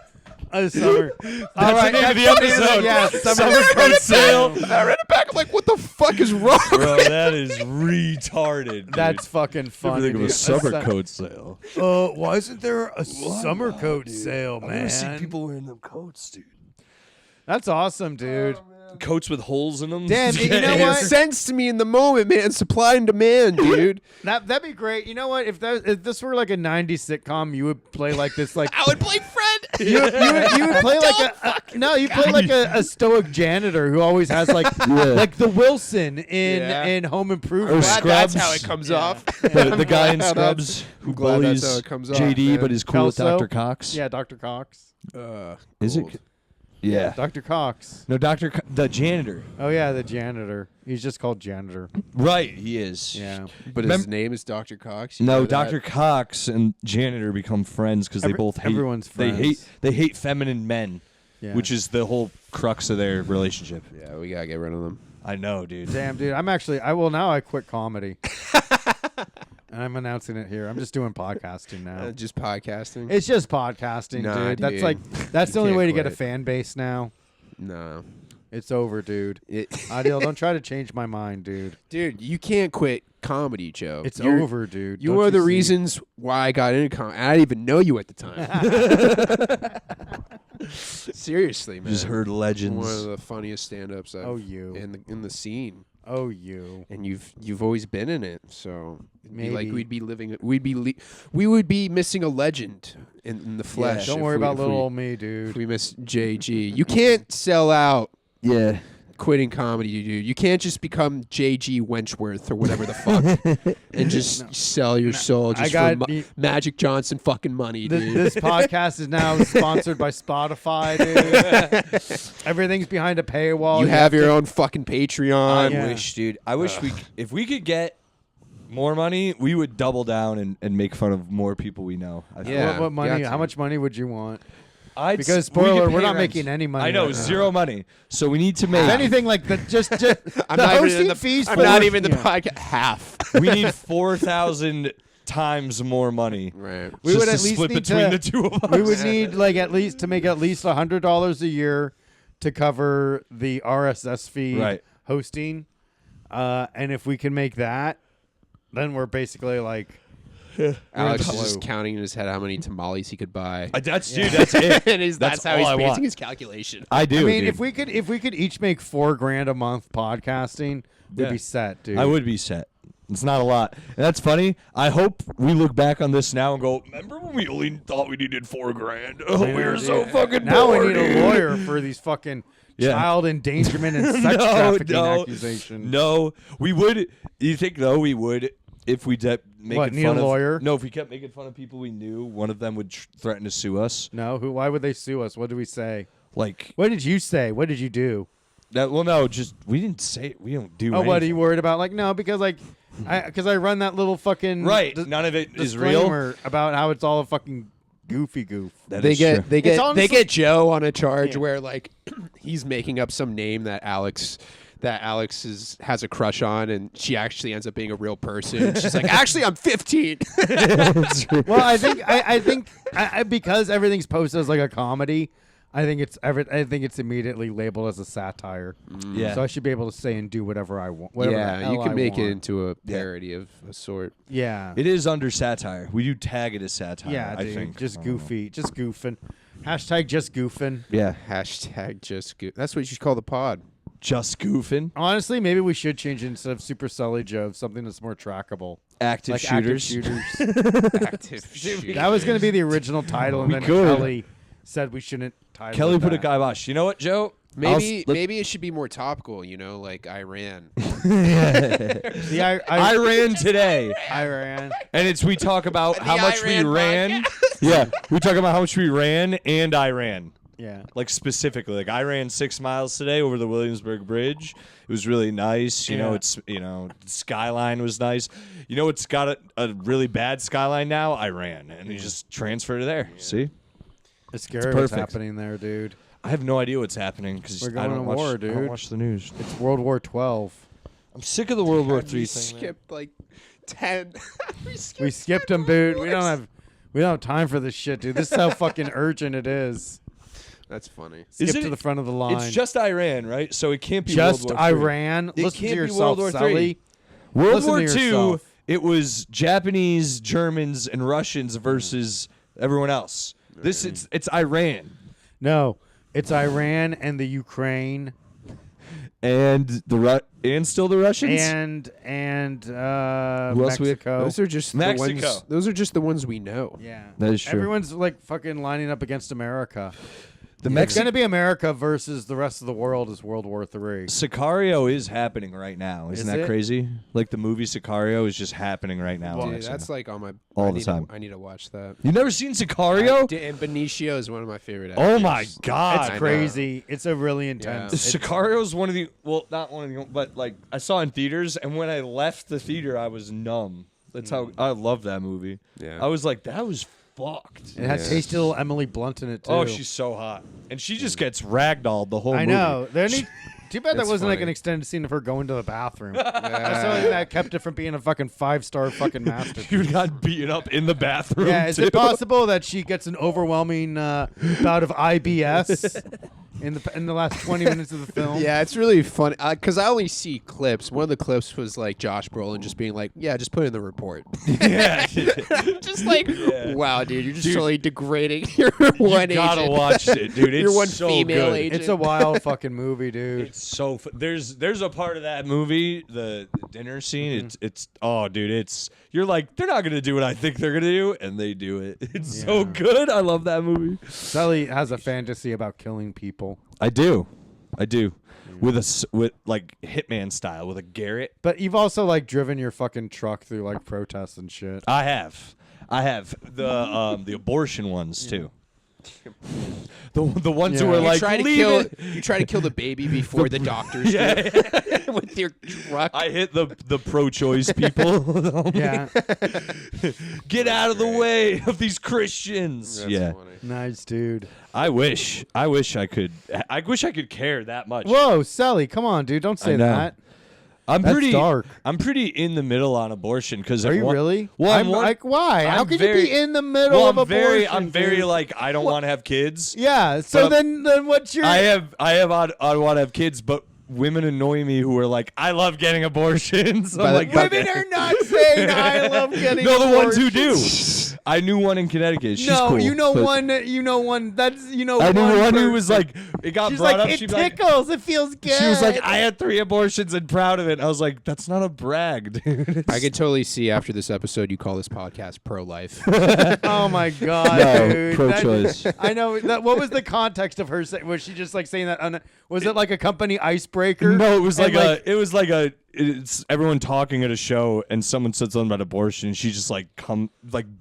Summer. All right,
the name of the
that's
episode.
Yeah,
Summer coat sale.
I read it back. I'm like, what the fuck is wrong?
Bro, that is retarded. Dude.
That's fucking funny.
Think of a
dude.
summer coat sale.
Why isn't there a summer coat sale, man?
wearing them coats, dude.
That's awesome, dude.
Coats with holes in them.
Damn, you know
It
what?
makes sense to me in the moment, man. Supply and demand, dude.
That'd be great. You know what? If this were like a '90s sitcom, you would play like this, like
I would play Fred.
you would play like you play like a stoic janitor who always has like like the Wilson in Home Improvement.
Or
That's
Scrubs.
how it comes off.
the guy in
glad
Scrubs who
glad that's
bullies
how it comes off,
JD,
man.
but is cool with
Kelso?
Dr. Cox.
Yeah, Dr. Cox.
Is it? Yeah.
Dr. Cox.
No, the janitor.
Oh yeah, the janitor. He's just called janitor.
Right, he is.
Yeah.
But his name is Dr. Cox. You
No,
know that?
Dr. Cox and janitor become friends because they both hate.
everyone's friends.
They hate feminine men,
Yeah.
which is the whole crux of their relationship.
Yeah, we gotta get rid of them.
I know, dude.
Damn, dude. Now I quit comedy. And I'm announcing it here. I'm just doing podcasting now.
Just podcasting.
It's just podcasting,
Nah,
dude. That's
dude.
like that's the only
can't
way to get a
quit.
fan base now.
No.
It's over, dude. Adiel, don't try to change my mind, dude.
Dude, you can't quit comedy, Joe.
It's
You're-
over, dude.
You
Don't
are the
see?
reasons why I got into comedy. I didn't even know you at the time. Seriously, man.
Just heard
One of
legends.
the funniest stand-ups
Oh, you.
in the scene,
Oh, you.
and you've always been in it. So it'd be like
Maybe.
we would be missing a legend in the flesh.
Don't
if
worry
we-
about
if
little
we-
old me,
If
dude.
we miss JG, you can't sell out.
Yeah.
quitting comedy, dude. You can't just become J.G. Wenchworth or whatever the fuck and just sell your soul just for Magic Johnson fucking money, dude.
This podcast is now sponsored by Spotify, dude. Everything's behind a paywall.
You have your own fucking Patreon.
I wish, dude. I wish if we could get more money, we would double down and make fun of more people we know. I feel.
Yeah.
What money?
got
How
to.
much money would you want?
we
Because
could
spoiler,
pay
we're not
rent.
making any money.
I know,
right now.
zero money. So we need to make.
If anything, like just
I'm
the
not even
hosting
in the
fees.
I'm
for
not
the-
even the
yeah.
podcast. Half.
we need 4,000 times more money.
Right.
We
just
would
to
at least
split
need
between
to-
the two of us.
We would need like at least to make at least $100 a year to cover the RSS feed
Right.
hosting, and if we can make that, then we're basically like.
Alex is
Blue.
just counting in his head how many tamales he could buy.
That's dude. That's it.
and that's how he's
all I
basing
want.
his calculation.
I do.
I mean,
dude.
if we could each make $4,000 a month podcasting, we'd
Yeah.
be set, dude.
I would be set. It's not a lot. And that's funny. I hope we look back on this now and go, remember when we only thought we needed $4,000? Oh, we were so fucking
Now
poor,
we need
dude.
a lawyer for these fucking
Yeah.
child endangerment and sex trafficking
no,
accusations.
No, we would. You think though we would if we kept making
What, need
fun
a lawyer?
of? No, if we kept making fun of people we knew, one of them would threaten to sue us.
No, who? Why would they sue us? What did we say?
Like
What did you say? What did you do?
that. Well, no, just we didn't say it. We don't do.
Oh, what are
anything.
you worried about? Like, no, because like, I run that little fucking
Right. None of it is real.
disclaimer about how it's all a fucking goofy goof.
That
They
is true.
get
It's honestly-
they get Joe on a charge
Yeah.
where like he's making up some name that Alex has a crush on, and she actually ends up being a real person. She's like, actually, I'm 15.
Well, I think because everything's posted as like a comedy, I think it's immediately labeled as a satire.
Yeah.
So I should be able to say and do whatever I want. Whatever the
yeah,
hell
you can
I
make it
want.
into a parody of a sort.
Yeah.
It is under satire. We do tag it as satire.
Yeah,
I
dude.
think.
Just goofy. Just goofing. Hashtag just goofing.
Yeah,
Hashtag just go. That's what you should call the pod.
just goofing.
Honestly, maybe we should change it instead of Super Selli Joe, something that's more trackable.
Active
Like
shooters.
active shooters.
Active shooter.
That was going to be the original title, and
We
then
could.
Kelly said we shouldn't title
Kelly
it
put a
that.
kibosh. You know what, Joe?
Maybe it should be more topical, like Iran.
The
I ran today,
Iran.
and we talk about how
The
much we
Iran
ran. Yeah, we talk about how much we ran, and I ran.
Yeah.
Like specifically, like I ran 6 miles today over the Williamsburg Bridge. It was really nice. You know,
Yeah.
it's the skyline was nice. You know, it's got a really bad skyline now. I ran, and you just transfer to there. See,
It's scary what's
perfect.
happening there, dude.
I have no idea what's happening because
We're
I
going
don't
to
watch.
war,
I don't
dude.
watch the news.
It's World War 12.
I'm sick of the World War
We
III thing. man.
skipped like 10.
We skipped them, dude. We don't have time for this shit, dude. This is how fucking urgent it is.
That's funny.
Skip
Is it-
to the front of the line.
It's just Iran, right? So it can't be
Just
World War III.
Iran.
It
Listen
can't
to
be
yourself,
World War
Selli.
III. World
Listen
War
to
II,
yourself.
it was Japanese, Germans, and Russians versus everyone else. This it's Iran
No, it's Iran and the Ukraine
and and still the Russians.
and
Who else we-
Mexico.
Those are just
Mexico.
the ones. Those are just the ones we know.
Yeah,
That is true.
Everyone's like fucking lining up against America.
The
It's
Mexican
gonna be America versus the rest of the world is World War III.
Sicario is happening right now. Isn't
Is
that
it?
crazy? Like the movie Sicario is just happening right now. in
Dude,
Mexico.
that's like on my
All
I
the
need
time.
I need to watch that.
You never seen Sicario?
And Benicio is one of my favorite actors.
Oh my god!
It's
I know.
crazy. It's a really intense.
Yeah.
Sicario is one of the not one of the, but like I saw in theaters, and when I left the theater, I was numb. That's how I love that movie.
Yeah.
I was like, that was fucked.
It had
Yeah.
tasty little Emily Blunt in it too.
Oh, she's so hot, and she just gets ragdolled the whole
I
movie.
know. Too bad that
It's
wasn't like
funny.
an extended scene of her going to the bathroom. That's the only thing that kept it from being a fucking 5-star fucking masterpiece.
You got beaten up in the bathroom.
Yeah, is
too.
it possible that she gets an overwhelming bout of IBS in the last 20 minutes of the film?
Yeah, it's really funny because I only see clips. One of the clips was like Josh Brolin just being like, "Yeah, just put it in the report."
Yeah,
just like,
Yeah.
wow, dude, you're just
Dude,
totally degrading your one
you gotta
agent.
watch it, dude. It's
Your one
so
female
good.
agent.
It's a wild fucking movie, dude.
It's so there's a part of that movie, the dinner scene. It's oh, dude, it's you're like they're not gonna do what I think they're gonna do, and they do it. It's so
Yeah.
good. I love that movie.
Selli has a fantasy about killing people.
I do. with like Hitman style with a Garrett.
But you've also like driven your fucking truck through like protests and shit.
I have the abortion ones too. The ones who were like,
you try to kill the baby before the doctors do with your truck.
I hit the pro-choice people.
Yeah.
Get out of the way of these Christians.
That's
yeah.
funny.
Nice, dude.
I wish I could care that much.
Whoa, Selli, come on, dude. Don't say
I know.
that.
I'm
That's
pretty
dark.
I'm pretty in the middle on abortion because
Are you really?
Well,
I'm like, why? How could you be in the middle of abortion?
I'm very
dude?
like I don't want to have kids.
Yeah. So
But
then what's your?
I want to have kids, but women annoy me who are like, I love getting abortions. I'm like,
women are not saying I love getting.
no, the ones who
abortions.
do. I knew one in Connecticut. She's
No,
cool,
you know
but
one. You know one. That's
I knew one who was like, it got
She's
brought
like,
up.
it
She'd be like,
tickles. It feels good.
she was like, I had 3 abortions and proud of it. I was like, that's not a brag, dude.
I could totally see after this episode you call this podcast pro-life.
Oh my god,
No,
dude.
pro-choice.
I know that. What was the context of her? Was she just like saying that? Was it like a company icebreaker?
No, it was
And,
like it's everyone talking at a show and someone said something about abortion and she just like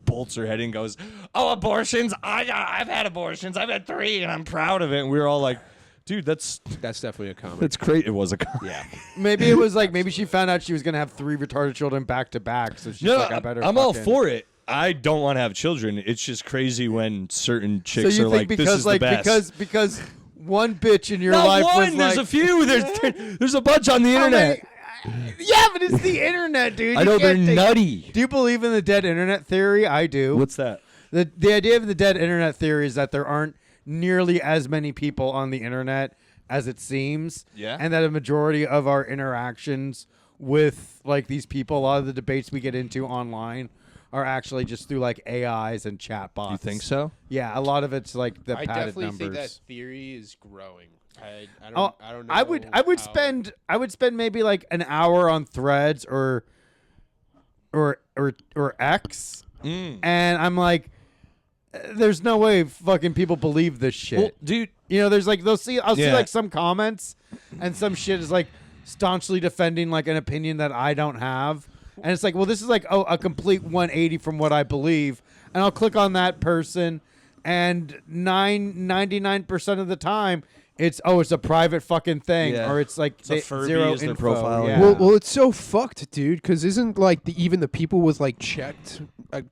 bolts her head in and goes, oh, abortions, I've had abortions, I've had 3 and I'm proud of it. And we were all like, dude, that's
definitely a comment.
that's great. It was a comment.
Yeah.
Maybe it was like maybe she found out she was gonna have 3 retarded children back to back, so she's
No,
like, I better.
I'm all
fucking-
for it. I don't want to have children. It's just crazy when certain
So
chicks
you
are
think
like, this
because
is
like
the best.
because one bitch in your
Not
life
one.
was
There's
like,
a few. There's a bunch on the
How
internet.
many- yeah, but it's the internet, dude.
I
You
know they're
can't take-
nutty.
Do you believe in the dead internet theory? I do.
What's that?
The idea of the dead internet theory is that there aren't nearly as many people on the internet as it seems.
Yeah.
And that a majority of our interactions with like these people, a lot of the debates we get into online are actually just through like AIs and chatbots.
You think so?
Yeah, a lot of it's like the
I
padded
definitely
numbers.
think that theory is growing. I don't
Oh,
know.
I would spend maybe like an hour on Threads or X, and I'm like, there's no way fucking people believe this shit.
Well, dude,
You know, there's like I'll see
Yeah.
like some comments, and some shit is like staunchly defending like an opinion that I don't have, and it's like, well, this is like a complete 180 from what I believe, and I'll click on that person, and 99% of the time. It's a private fucking thing,
Yeah.
or it's like
It's a Furby
zero
is their
info.
profile,
Yeah.
Well, it's so fucked, dude. Because isn't like even the people with like checked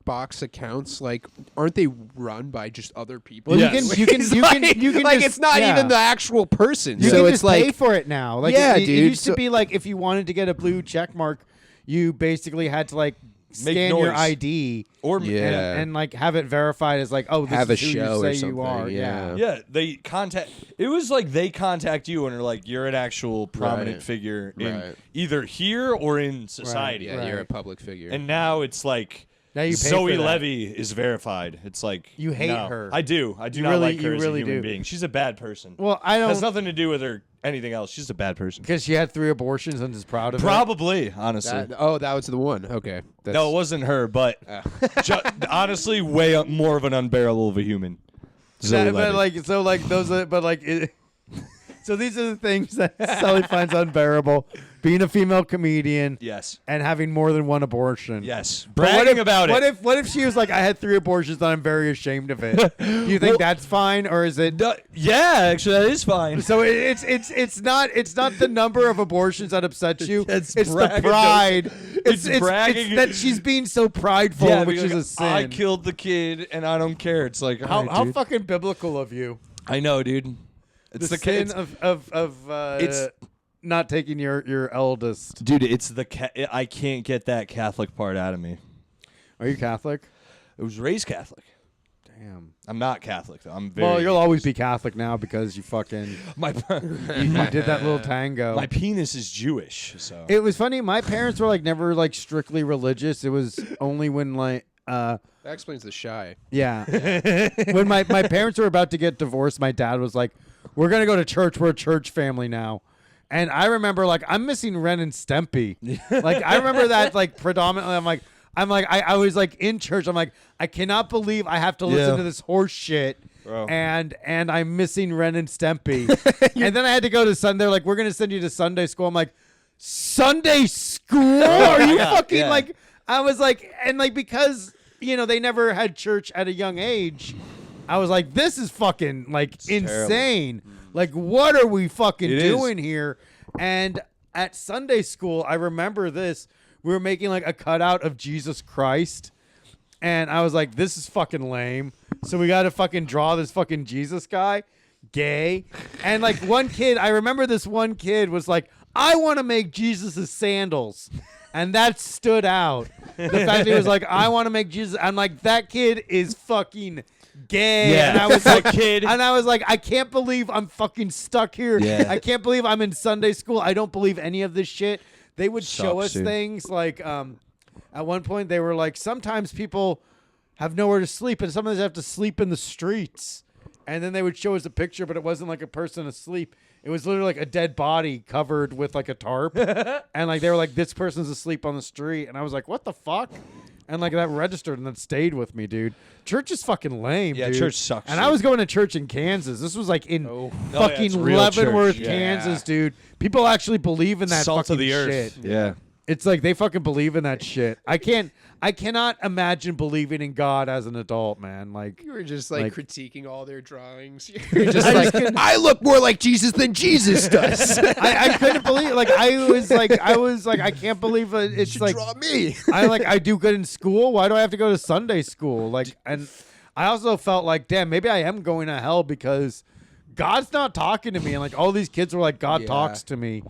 box accounts, like, aren't they run by just other people?
Well,
Yes.
you can
like
just,
it's not
yeah.
even the actual person.
You
so
can
it's
just
like
pay for it now. Like
Yeah,
it
dude,
used to
so-
be like if you wanted to get a blue check mark, you basically had to like scan your
noise.
ID
or
Yeah.
and like have it verified as like, oh, this
Have
is
a
who
show
you
or
say you
something,
are.
yeah.
Yeah, they contact. It was like they contact you and are like, you're an actual prominent
Right.
figure in
Right.
either here or in society.
yeah,
Right.
you're a public figure.
And now it's like
Now you pay
Zoe
for that.
Levy is verified. It's like
You hate
no.
her.
I do. I do
You
not
really-
like her
you
as
really
a human
do.
being. She's a bad person.
Well, I
It has
don't
nothing to do with her anything else. She's a bad person.
because she had 3 abortions and is proud of it.
Probably, honestly.
that was the one. Okay. That's,
No, it wasn't her, but honestly, way more of an unbearable of a human. Zoe
That-
Levy.
but like so like those are, but like it, so these are the things that Sally finds unbearable: being a female comedian
yes,
and having more than one abortion.
yes,
But what
bragging
if-
about
what
it.
What if she was like, I had 3 abortions and I'm very ashamed of it? Do you think
Well-
that's fine, or is it?
Yeah, actually, that is fine.
So it's not the number of abortions that upsets you.
It's
It's the
bragging.
pride.
It's bragging.
It's that she's being so prideful,
Yeah,
which
because
is a sin.
I killed the kid and I don't care. It's like
how fucking biblical of you.
I know, dude. It's
The
the
sin
kid.
of
it's-
not taking your eldest.
Dude, it's the I can't get that Catholic part out of me.
Are you Catholic?
I was raised Catholic.
Damn.
I'm not Catholic though. I'm very.
Well, you'll always be Catholic now because you fucking
my
you did that little tango.
my penis is Jewish, so
It was funny. My parents were like never like strictly religious. It was only when like
that explains the shy.
yeah. When my parents were about to get divorced, my dad was like, "We're gonna go to church. We're a church family now." And I remember like I'm missing Ren and Stimpy. Like I remember that like predominantly. I was like in church. I'm like, I cannot believe I have to listen
Yeah.
to this horse shit
Bro.
and I'm missing Ren and Stimpy. And then I had to go to Sunday. They're like, we're gonna send you to Sunday school. I'm like, Sunday school? Are you fucking like? I was like, and like because they never had church at a young age. I was like, this is fucking like insane. Like, what are we fucking doing here? And at Sunday school, I remember this. We were making like a cutout of Jesus Christ. And I was like, this is fucking lame. So we got to fucking draw this fucking Jesus guy. Gay. And like one kid, I remember this one kid was like, I want to make Jesus' sandals. And that stood out. The fact that he was like, I want to make Jesus. I'm like, that kid is fucking gay.
Yeah.
And I was like,
kid.
And I was like, I can't believe I'm fucking stuck here.
Yeah.
I can't believe I'm in Sunday school. I don't believe any of this shit. They would show us
dude.
things like, at one point they were like, sometimes people have nowhere to sleep and sometimes they have to sleep in the streets. And then they would show us a picture, but it wasn't like a person asleep. It was literally like a dead body covered with like a tarp. And like they were like, this person's asleep on the street. And I was like, what the fuck? And like that registered and that stayed with me, dude. Church is fucking lame,
Yeah,
dude.
church sucks.
And I was going to church in Kansas. This was like in fucking
it's real
Leavenworth,
church.
Kansas, dude. People actually believe in that
Salt
fucking
of the earth.
shit.
Yeah.
It's like they fucking believe in that shit. I cannot imagine believing in God as an adult, man. Like
You were just
Like-
critiquing all their drawings. You're just like, I look more like Jesus than Jesus does.
I couldn't believe. Like I was like, I can't believe it's like
Draw me.
I do good in school. Why do I have to go to Sunday school? Like, and I also felt like, damn, maybe I am going to hell because God's not talking to me. And like all these kids were like, God
Yeah.
talks to me.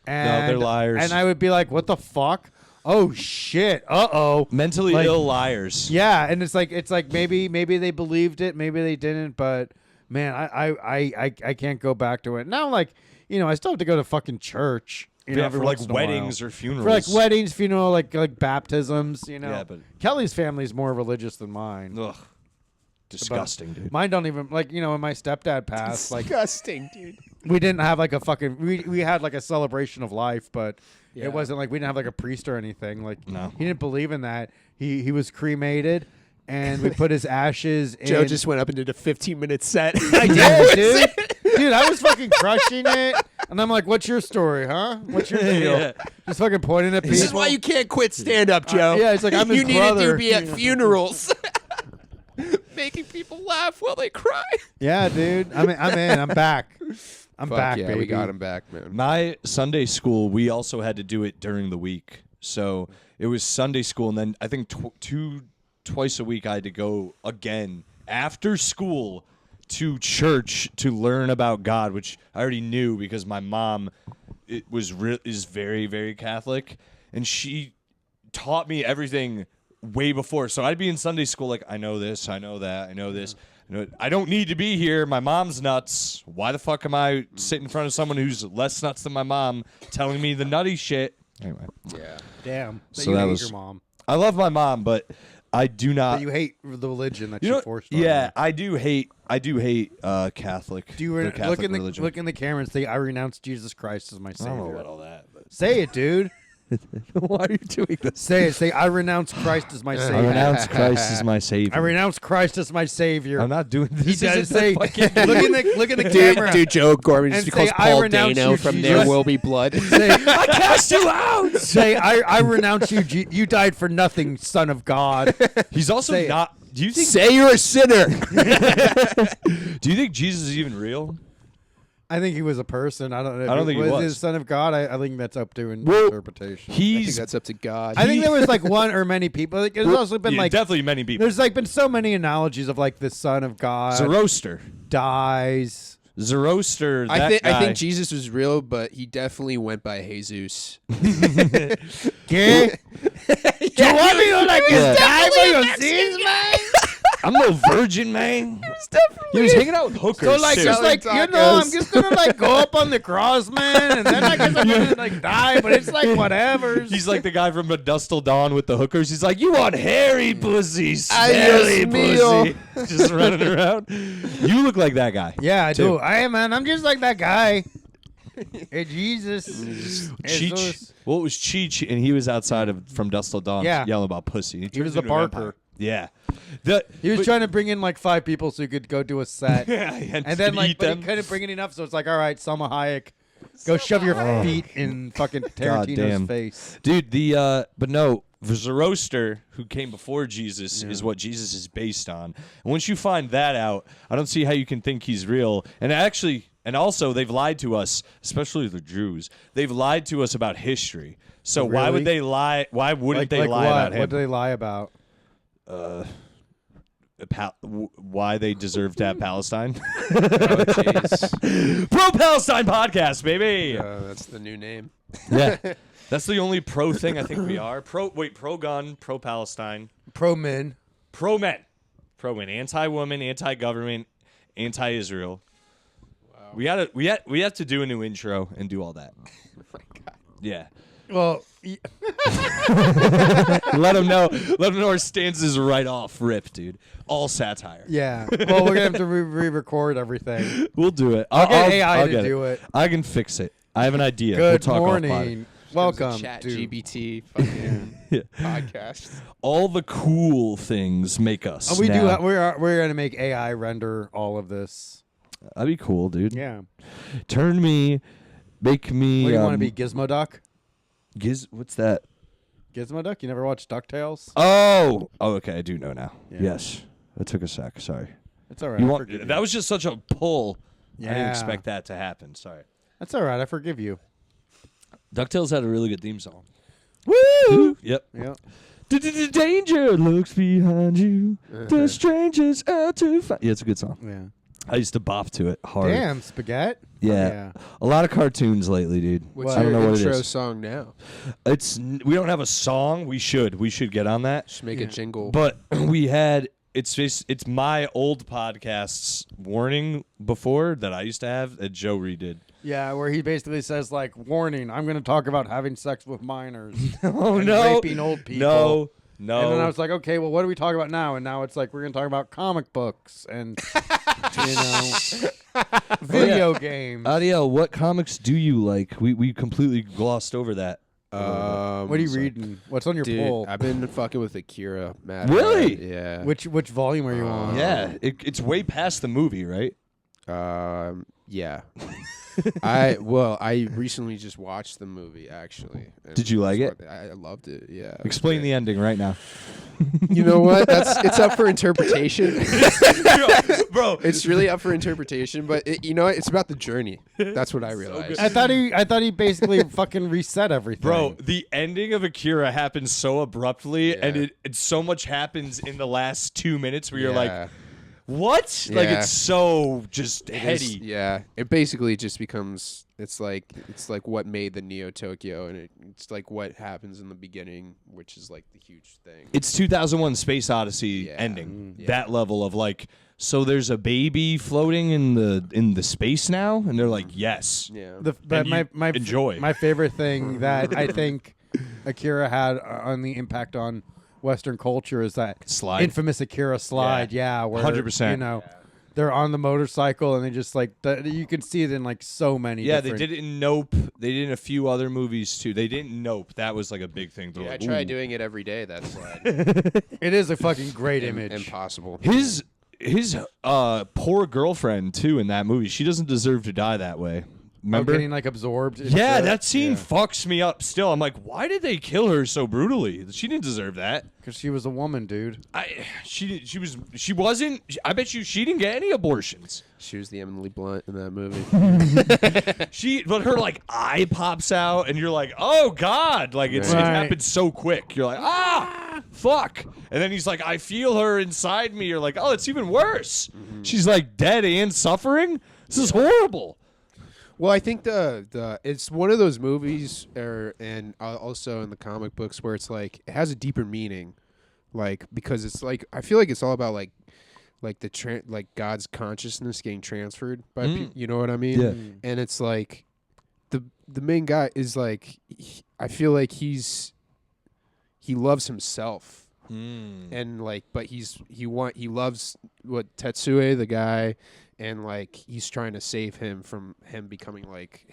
And,
they're liars.
And I would be like, what the fuck? Oh shit. Uh-oh.
Mentally
Like-
ill liars.
Yeah, and it's like maybe they believed it, maybe they didn't, but man, I can't go back to it. Now like, I still have to go to fucking church. Every
For like
once in a while.
weddings or funerals.
For like weddings, funeral, like baptisms,
Yeah, but
Kelly's family is more religious than mine.
ugh, disgusting, dude.
Mine don't even like when my stepdad passed, like
Disgusting, dude.
we didn't have like a fucking we had like a celebration of life, but
Yeah.
it wasn't like we didn't have like a priest or anything. Like
No.
he didn't believe in that. He was cremated, and we put his ashes in.
Joe just went up and did a 15-minute set.
I did, dude. Dude, I was fucking crushing it. And I'm like, what's your story, huh? What's your deal?
Yeah.
Just fucking pointing at people.
This is why you can't quit stand-up, Joe.
yeah, it's like I'm his
you needed
brother.
to be at funerals. Making people laugh while they cry.
Yeah, dude. I'm in. I'm back. I'm
Fuck
back,
yeah,
baby.
we got him back, man.
My Sunday school, we also had to do it during the week. So it was Sunday school, and then I think twice a week I had to go again after school to church to learn about God, which I already knew because my mom is very, very Catholic, and she taught me everything way before. So I'd be in Sunday school like, I know this, I know that, I know this. I don't need to be here. My mom's nuts. Why the fuck am I sitting in front of someone who's less nuts than my mom telling me the nutty shit? Anyway,
Yeah.
Damn.
So
you
that
hate
was-
your mom.
I love my mom, but I do not.
But you hate the religion that
You
she
know,
forced on
yeah,
you.
I do hate Catholic.
Do you
the Catholic religion.
look in the camera and say, I renounce Jesus Christ as my
I don't know
savior?
about all that, but
Say it, dude.
why are you doing this?
Say it. Say, I renounce Christ as my
I
savior.
renounce Christ as my savior.
I renounce Christ as my savior.
I'm not doing
He
this.
does say, look in the
Dude,
camera.
Joe Gorman
And
just
say,
calls
I
Paul
renounce
Dano
you,
from
Jesus.
There Will Be Blood.
Say,
I cast you out.
say, I renounce you. You died for nothing, Son of God.
He's also
Say it.
not. Do you think?
Say you're a sinner.
Do you think Jesus is even real?
I think he was a person. I don't know.
I don't think he was.
His Son of God. I think that's up to
Well,
interpretation.
I think
He's
that's up to God.
I think there was like one or many people. Like, there's also been
yeah,
like
definitely many people.
there's like been so many analogies of like the Son of God
Zoroaster.
dies.
Zoroaster.
I
That guy.
think Jesus was real, but he definitely went by Jesus.
¿Qué? Do you want me to like die for your sins, man?
I'm no virgin, man. He was hanging out with hookers.
So like,
too.
just like
Selling
I'm
tacos.
just gonna like go up on the cross, man, and then I guess I'm gonna like die. But it's like whatever.
He's like the guy from A Dust Till Dawn with the hookers. He's like, you want hairy pussy,
Adios
smelly
mio.
pussy. Just running around. You look like that guy.
Yeah, I
too.
do. I am, man. I'm just like that guy. Hey, Jesus.
Cheech. Well, it was Cheech, and he was outside from Dust Till Dawn
Yeah.
yelling about pussy.
He was the barker.
Yeah.
He was trying to bring in like 5 people so he could go do a set.
and
then like,
eat
but
them.
he couldn't bring in enough, so it's like, all right, Salma Hayek, go shove your feet in fucking
damn.
Tarantino's face.
Dude, but no, Zoroaster, who came before Jesus, is what Jesus is based on. And once you find that out, I don't see how you can think he's real. And also, they've lied to us, especially the Jews. They've lied to us about history. So why
Really?
would they lie? Why wouldn't they
Like
lie
what?
about him?
What do they lie about?
Why they deserve to have Palestine?
Oh, jeez.
Pro-Palestine podcast, baby.
That's the new name.
Yeah. That's the only pro thing I think we are. Pro-gun, pro-Palestine.
Pro-men.
Pro-men. Pro-men. Anti-woman, anti-government, anti-Israel. Wow. We have to do a new intro and do all that.
Oh my God.
Yeah.
Well,
Let them know our stance is right off rip, dude. All satire.
yeah. Well, we're gonna have to re-record everything.
We'll do it.
I'll get AI
I'll
to
get
do it.
I can fix it. I have an idea.
Good
we'll talk off pod.
morning. Welcome
Chat
to
GBT fucking
Yeah.
podcast.
All the cool things make us.
we
now.
we're gonna make AI render all of this.
That'd be cool, dude.
Yeah.
Turn me, make me.
What do you want to be, Gizmo Duck?
What's that?
Gizmo Duck? You never watched DuckTales?
Oh, okay. I do know now.
Yeah.
Yes, that took a sec. Sorry.
It's all right.
You
I
want
forgive you.
that was just such a pull. I didn't
Yeah.
expect that to happen. Sorry.
That's all right. I forgive you.
DuckTales had a really good theme song.
Woo!
Yep.
Yeah.
Danger looks behind you. The strangers out to find. Yeah, it's a good song.
Yeah.
I used to bop to it hard.
Damn, spaghetti.
Yeah. A lot of cartoons lately, dude.
What's
I don't
your
know what it
intro
is.
song now?
We don't have a song. We should get on that.
Just make a jingle.
But we had it's my old podcast's warning before that I used to have that Joe redid.
Yeah, where he basically says like, "Warning: I'm going to talk about having sex with minors,
Oh
and
no,
raping old people."
No.
And then I was like, "Okay, well, what do we talk about now?" And now it's like we're going to talk about comic books and video games.
Adiel, what comics do you like? We completely glossed over that.
What are you reading? What's on your
Dude,
poll?
I've been fucking with Akira, Matt.
Really?
Yeah.
Which volume are you on?
Yeah, it's way past the movie, right?
Yeah. I recently just watched the movie actually. And
Did you like it?
I loved it. Yeah. it was
Explain the
great.
ending right now.
You know what? It's up for interpretation.
Bro,
It's really up for interpretation, but it's about the journey. That's what I realized.
I thought he basically fucking reset everything.
Bro, the ending of Akira happens so abruptly,
Yeah.
and it so much happens in the last 2 minutes where you're
Yeah.
like, what? Like,
Yeah.
it's so just
It
heady.
is- yeah, it basically just becomes it's like what made the Neo Tokyo, and it's like what happens in the beginning, which is like the huge thing.
It's 2001 Space Odyssey
Yeah.
ending.
Yeah.
That level of like, so there's a baby floating in the space now, and they're like, yes.
Yeah,
But
And you
my
enjoy.
my favorite thing that I think Akira had on the impact on Western culture is that
Slide.
infamous Akira slide. Yeah, where
100%.
You know, they're on the motorcycle and they just like you can see it in like so many.
Yeah, they
different-
did it in Nope. They did it in a few other movies too. They didn't Nope. That was like a big thing. They're
I
like,
try
ooh.
doing it every day. That's like
It is a fucking great image.
impossible.
His poor girlfriend too in that movie. She doesn't deserve to die that way. Remember?
Getting like absorbed. into
Yeah,
it.
that scene
Yeah.
fucks me up still. I'm like, why did they kill her so brutally? She didn't deserve that.
Because she was a woman, dude.
She wasn't. I bet you she didn't get any abortions.
She was the Emily Blunt in that movie.
But her like eye pops out, and you're like, oh god, like it
Right.
happened so quick. You're like, fuck. And then he's like, I feel her inside me. You're like, oh, it's even worse. She's like dead and suffering. This is horrible.
Well, I think the it's one of those movies, and also in the comic books where it's like it has a deeper meaning, like because it's like I feel like it's all about like like God's consciousness getting transferred by you know what I mean?
Yeah.
And it's like the main guy is like I feel like he loves himself. And like, but he loves what Tetsuya, the guy, and like he's trying to save him from him becoming like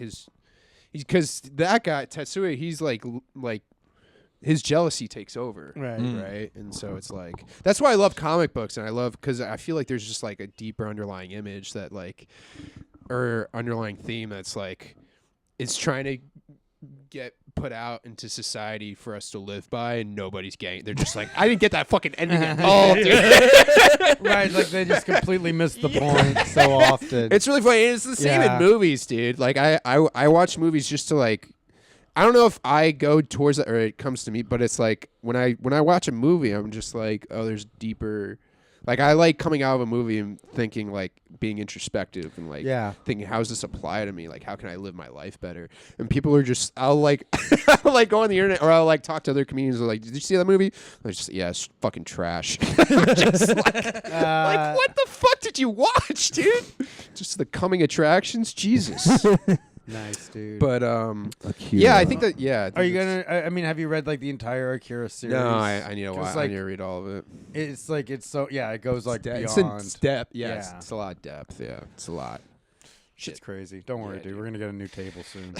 because that guy Tetsuya, he's like his jealousy takes over.
Right.
Right. And so it's like, that's why I love comic books. And I love, because I feel like there's just like a deeper underlying image that like, or underlying theme that's like, it's trying to get put out into society for us to live by, and nobody's getting. They're just like, I didn't get that fucking ending at all, dude.
Right, like they just completely miss the point so often.
It's really funny. And it's the same in movies, dude. Like I watch movies just to like. I don't know if I go towards that or it comes to me, but it's like when I watch a movie, I'm just like, oh, there's deeper. Like I like coming out of a movie and thinking like being introspective and like thinking, how does this apply to me? Like how can I live my life better? And people are just, I'll like I'll like go on the internet or I'll like talk to other comedians and like, did you see that movie? I just, yeah, it's fucking trash. Just like what the fuck did you watch, dude? Just the coming attractions, Jesus.
Nice, dude.
But yeah, I think that
Are you gonna? I mean, have you read like the entire Akira series?
No, I need to watch.
Like,
I need to read all of it.
It's like it goes like beyond.
It's depth. Yeah,
Yeah.
It's a lot of depth. Yeah, it's a lot.
Shit's crazy. Don't worry, dude. We're gonna get a new table soon.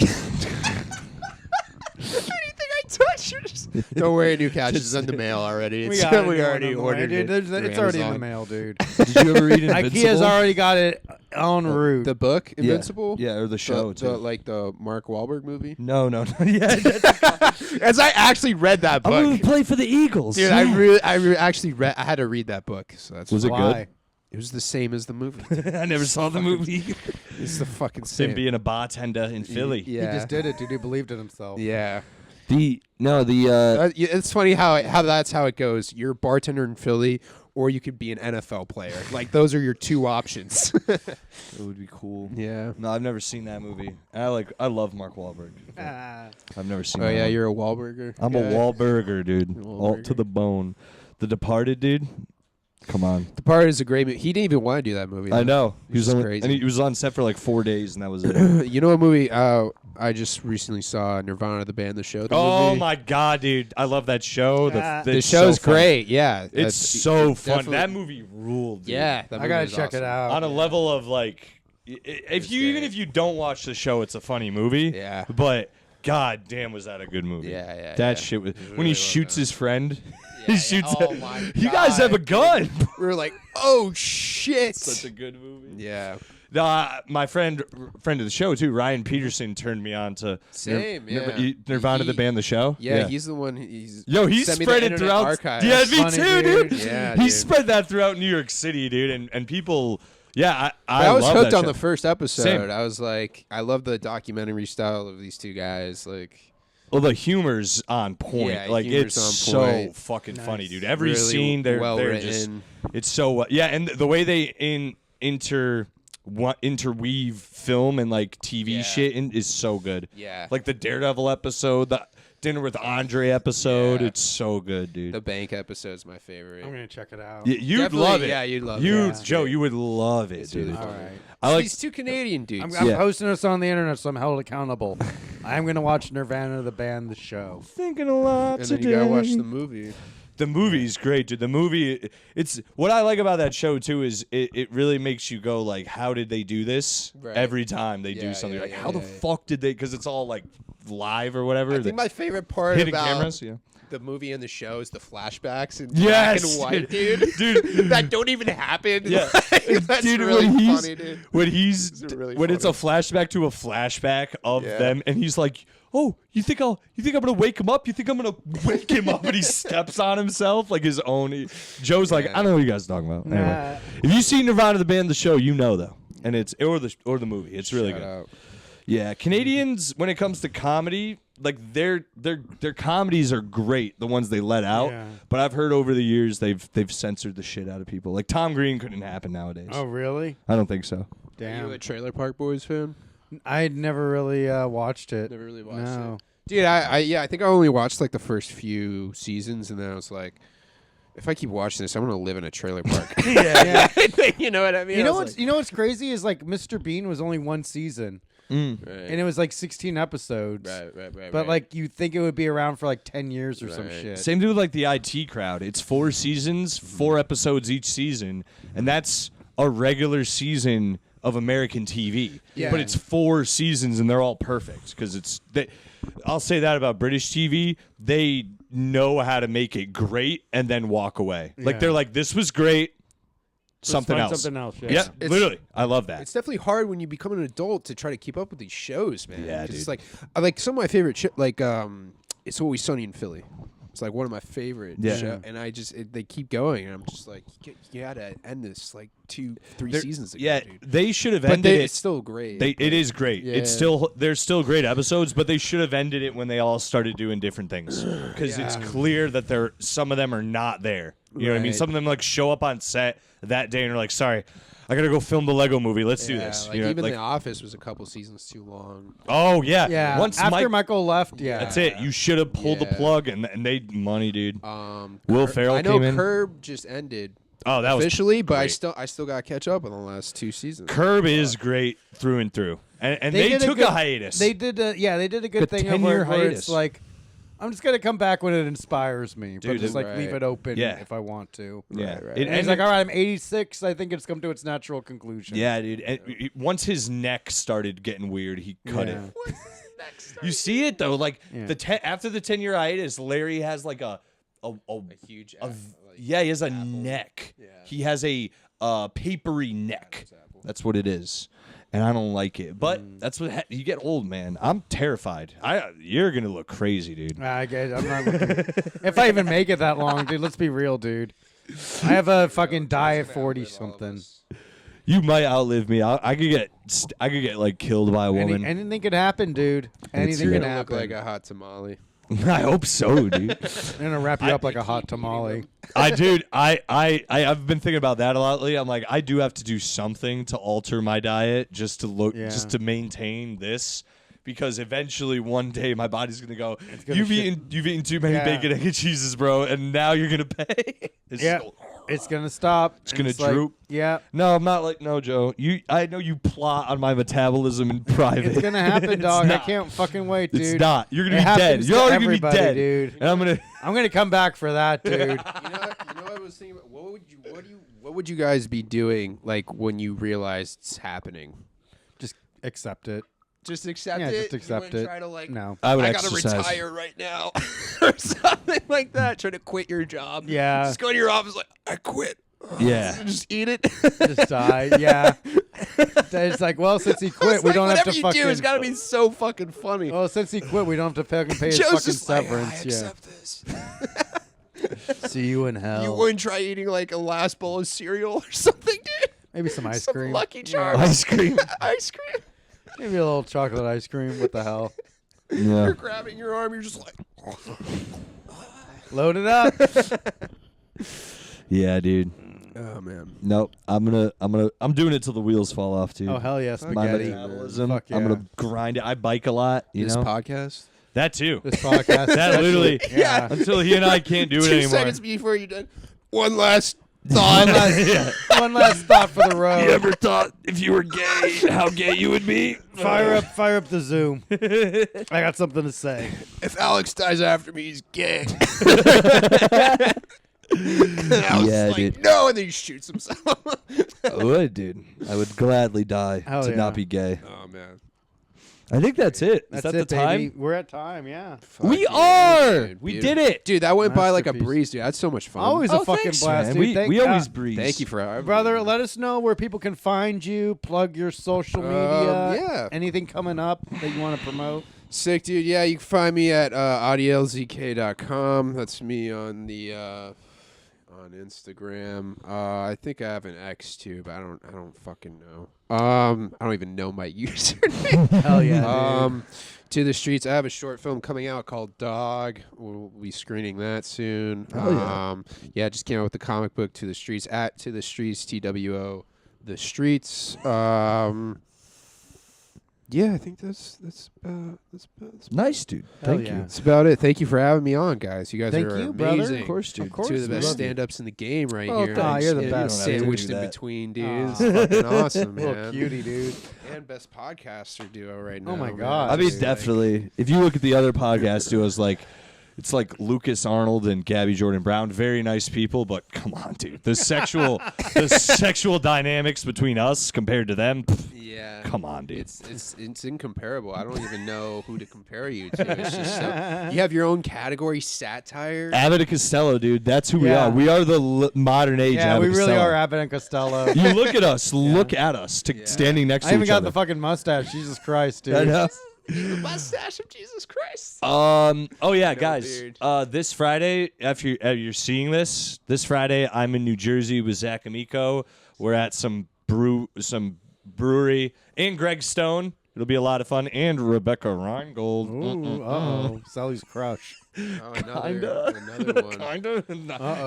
Anything I touch, don't worry, new couch is in the mail already.
We
It's,
got it
we
going
already
on the way,
ordered
dude.
it.
It's already in the mail, dude.
Did you ever read Invincible?
IKEA's already got it en route.
The book, Invincible.
Yeah, or the show too.
like the Mark Wahlberg movie.
No. Yeah.
As I actually read that book.
I'm gonna play for the Eagles.
Dude, I actually read. I had to read that book. So that's
Was it
why.
good?
It was the same as the movie.
I never saw the movie.
It's the fucking
Him
same.
being a bartender in Philly.
Yeah.
He just did it, dude. He believed in himself.
Yeah.
It's
funny how that's how it goes. You're a bartender in Philly, or you could be an NFL player. Like those are your two options.
It would be cool.
Yeah.
No, I've never seen that movie. I love Mark Wahlberg. I've never seen.
Oh
that
yeah,
one.
you're a Wahlburger.
I'm
guy.
a Wahlburger, dude. All
Wahlburger.
to the bone. The Departed, dude. Come on.
The Part is a great movie. He didn't even want to do that movie.
I know. He
Which
was
is
only,
crazy.
and he was on set for like 4 days, and that was it.
You know what movie? I just recently saw Nirvana, the band, the show. The
Oh
movie.
my god, dude! I love that show.
The
It's
show's
so fun.
great. Yeah,
It's so fun. That movie ruled. Dude.
Yeah, that
I
movie
gotta
was
check
awesome.
it out.
On a level of like, if you even
great.
if you don't watch the show, it's a funny movie.
Yeah.
But god damn, was that a good movie?
Yeah.
That shit was when
really
he
well
shoots
done.
his friend.
Yeah,
He shoots.
Oh my
You guys have a
God.
gun.
We were like, oh shit.
Such a good movie.
Yeah.
My friend of the show too, Ryan Peterson, turned me on to
Same, yeah.
Nirvana,
He-
the band, the show.
Yeah, he's the one. He's
He
sent me
spread
the
it
Internet
throughout.
Archive.
Yeah, me
Funny,
too,
dude.
dude.
Yeah,
He
dude.
spread that throughout New York City, dude, and people. Yeah,
I was
love
hooked
that
on
show.
the first episode.
Same.
I was like, I love the documentary style of these two guys. Like,
Well, the humor's on point.
Yeah,
Like
humor's
it's
on
so
point.
fucking
Nice.
funny, dude. Every
really
scene, they're
well
just.
written.
It's so yeah, and the way they interweave film and like TV
Yeah.
shit is so good.
Yeah.
Like the Daredevil episode, the Dinner with Andre episode.
Yeah.
It's so good, dude.
The bank episode's my favorite.
I'm gonna check it out.
You'd
Definitely,
love it.
yeah, you'd love
you,
it.
Joe, you would love it,
It's
dude.
really
All
fun.
right.
I like.
These two Canadian dudes.
I'm
Yeah.
posting this on the internet, so I'm held accountable. I'm gonna watch Nirvana, the band, the show.
Thinking a lot
and then
today.
you gotta watch the movie.
The movie's great, dude. The movie, it's what I like about that show too is it really makes you go like, how did they do this?
Right.
Every time they do
Yeah,
something,
yeah,
like
yeah,
how the
yeah.
fuck did they? Because it's all like live or whatever.
I
the
think my favorite part
hidden
about
cameras, yeah.
the movie and the show is the flashbacks in
Yes,
black and white, dude.
Dude.
that don't even happen.
Yeah.
That's
Dude,
really
when he's
funny, dude.
when he's
It's really
when it's a
funny.
flashback to a flashback of
Yeah.
them, and he's like, "Oh, you think I'm gonna wake him up? You think I'm gonna wake him up?" And he steps on himself like his own. Joe's like,
Yeah.
"I don't know what you guys are talking about." Anyway, if you see Nirvana the band, the show, you know though, and it's or the movie, it's really
Shout
good.
out.
Yeah, Canadians when it comes to comedy, like their comedies are great, the ones they let out.
Yeah.
But I've heard over the years they've censored the shit out of people. Like Tom Green couldn't happen nowadays.
Oh, really?
I don't think so.
Are
Damn.
you a Trailer Park Boys fan?
I never really watched it.
Never really watched
No.
it. Dude, I think I only watched like the first few seasons, and then I was like, if I keep watching this, I'm gonna live in a trailer park.
Yeah.
You know what I mean?
You
I
know
was
what's
like,
you know what's crazy is like Mr. Bean was only one season,
right.
and it was like 16 episodes.
right.
But like you think it would be around for like 10 years or some
Right.
shit.
Same thing with like the IT crowd. It's 4 seasons, 4 episodes each season, and that's a regular season of American TV.
Yeah.
But it's 4 seasons and they're all perfect because I'll say that about British TV. They know how to make it great and then walk away. Like
Yeah.
they're like, this was great.
Let's
Something
find
else.
Something else.
Yeah,
It's-
literally. I love that.
It's definitely hard when you become an adult to try to keep up with these shows, man.
Yeah,
'Cause
dude.
It's like I like some of my favorite like It's Always Sunny in Philly. It's like one of my favorite
Yeah.
shows, and they keep going, and I'm just like, you gotta end this like 2-3 seasons ago,
Yeah,
dude.
they should have
But
ended
it's
it.
still great.
It is great.
Yeah.
It's still there's still great episodes, but they should have ended it when they all started doing different things because it's
Yeah.
clear that some of them are not there. You know what I mean?
Right.
Some of them like show up on set that day and are like, "Sorry, I gotta go film the Lego movie. Let's do
Yeah,
this."
Like
You know,
even
like,
The Office was a couple seasons too long.
oh yeah,
Yeah.
Once
After Michael left, yeah.
that's it. You should have pulled the
Yeah.
plug and they money, dude.
Cur-
Will Ferrell
I know
came in.
Curb just ended
Oh, that was
officially, but I
great.
still got to catch up on the last 2 seasons.
Curb is great through and through, and they
did
took
good-
a hiatus.
They did a good
A
thing
10-year
where
hiatus.
it's like, I'm just gonna come back when it inspires me, but
Dude,
just like
right.
leave it open
Yeah.
if I want to.
yeah,
Right.
It
And he's
ended-
like, all right, I'm 86. I think it's come to its natural conclusion.
Yeah, dude. And once his neck started getting weird, he cut
Yeah.
it. You see it though, like
Yeah.
after the 10-year hiatus, Larry has like a
Huge.
he has a neck.
Yeah.
He has a papery neck.
apple.
That's what it is, and I don't like it. But that's what you get old, man. I'm terrified. You're gonna look crazy, dude.
I guess I'm not looking. If I even make it that long, dude, let's be real, dude. I have a fucking die at 40 something.
You might outlive me. I could get like killed by a woman.
Anything could happen, dude. Anything
You're
can
gonna look
happen.
like a hot tamale.
I hope so, dude.
I'm gonna wrap you up like a hot tamale.
I've been thinking about that a lot lately. I'm like, I do have to do something to alter my diet just to maintain this, because eventually one day my body's gonna go,
gonna
you've eaten too many
Yeah.
bacon, egg, and cheeses, bro, and now you're gonna pay.
Yeah, it's gonna stop. It's
gonna
like,
droop.
yeah,
No, I'm not like no, Joe. I know you plot on my metabolism in private.
it's gonna happen,
It's
dog. I
not.
can't fucking wait, dude.
It's not. You're gonna
It
be dead.
happens
You're
to
already gonna be
everybody,
dead,
dude.
And
I'm gonna come back for that, dude.
You know what I was thinking about? What would you guys be doing like when you realized it's happening?
Just accept it.
Just accept
Yeah,
it.
just accept
you wouldn't
it.
Try to like,
No.
I would
I gotta
exercise.
retire right now, or something like that. Try to quit your job.
Yeah.
Just go to your office like, I quit.
Yeah.
Just eat it.
Just die. Yeah. It's like, well, since he quit,
It's
we
like,
don't have
whatever
to
you
fucking.
do, it's gotta be so fucking funny.
Well, since he quit, we don't have to fucking pay his
Joe's
fucking
just like,
severance.
I
Yeah.
accept this.
See you in hell.
You wouldn't try eating like a last bowl of cereal or something, dude.
Maybe some ice
Some
cream.
Lucky
Yeah.
Charms.
Ice cream.
Ice cream.
Maybe a little chocolate ice cream. What the hell?
Yeah.
You're grabbing your arm. You're just like,
Load it up.
Yeah, dude.
oh man.
Nope. I'm doing it till the wheels fall off, dude.
Oh hell yeah,
My
spaghetti.
metabolism.
Fuck yeah.
I'm gonna grind it. I bike a lot. You
This
know
podcast.
that too.
This podcast.
That literally.
Yeah.
Until he and I can't do it
2
anymore.
seconds before you're done. One last thought.
One last thought for the road.
You ever thought if you were gay, how gay you would be?
Fire up the Zoom. I got something to say.
If Alex dies after me, he's gay. And Alex
Yeah,
is like,
dude.
no, and then he shoots himself.
I would, dude. I would gladly die
Hell
to
yeah.
not be gay.
Oh man.
I think that's it.
That's
Is that
it,
the time?
baby. We're at time. Yeah.
We
Fuck
are.
dude.
We
Beautiful.
did it.
Dude, that went by like a
Masterpiece.
breeze, dude. That's so much fun.
Always a
Oh,
fucking
thanks,
blast,
man.
dude.
We,
Thank
we
God.
always breeze.
Thank you for having
Brother,
me.
let us know where people can find you. Plug your social media.
Yeah.
Anything coming up that you want to promote?
Sick, dude. Yeah, you can find me at adielzk.com. That's me on the on Instagram. I think I have an X too, but I don't fucking know. I don't even know my username.
Hell yeah, dude.
To the Streets. I have a short film coming out called Dog. We'll be screening that soon. Yeah, just came out with the comic book To the Streets at To the Streets TWO The Streets. Yeah, I think that's
Nice, dude.
Hell
Thank
yeah.
you.
that's about it. Thank you for having me on, guys. You guys
Thank
are
you, brother.
amazing.
Of course, dude.
Of course,
Two of the
we
best
love you.
stand-ups in the game right
Oh,
here.
thanks, you're the
Yeah,
best, dude.
Sandwiched in
Do that.
between dudes.
Aw.
Fucking awesome,
Little
man.
cutie, dude.
And best podcaster duo right now.
Oh my
man.
God.
I mean,
Just like-
definitely. If you look at the other podcast duos, like It's like Lucas Arnold and Gabby Jordan Brown, very nice people, but come on, dude. The sexual dynamics between us compared to them,
Yeah.
come on, dude.
It's incomparable. I don't even know who to compare you to. It's just you have your own category, satire.
Abbott and Costello, dude. That's who we
Yeah.
are. We are the modern age.
Yeah,
Abbott
we
and
really
Costello.
are Abbott and Costello.
You look at us. Look at us. Standing next
I
to
even
each
got
other.
the fucking mustache. Jesus Christ, dude.
I know.
The mustache of Jesus Christ.
Oh yeah,
No
guys.
beard.
This Friday, after you're seeing this Friday, I'm in New Jersey with Zach Amico. We're at some brewery and Greg Stone. It'll be a lot of fun, and Rebecca Reingold.
Ooh, uh-oh. Sally's crush.
Oh,
Kinda.
another one.
Kinda.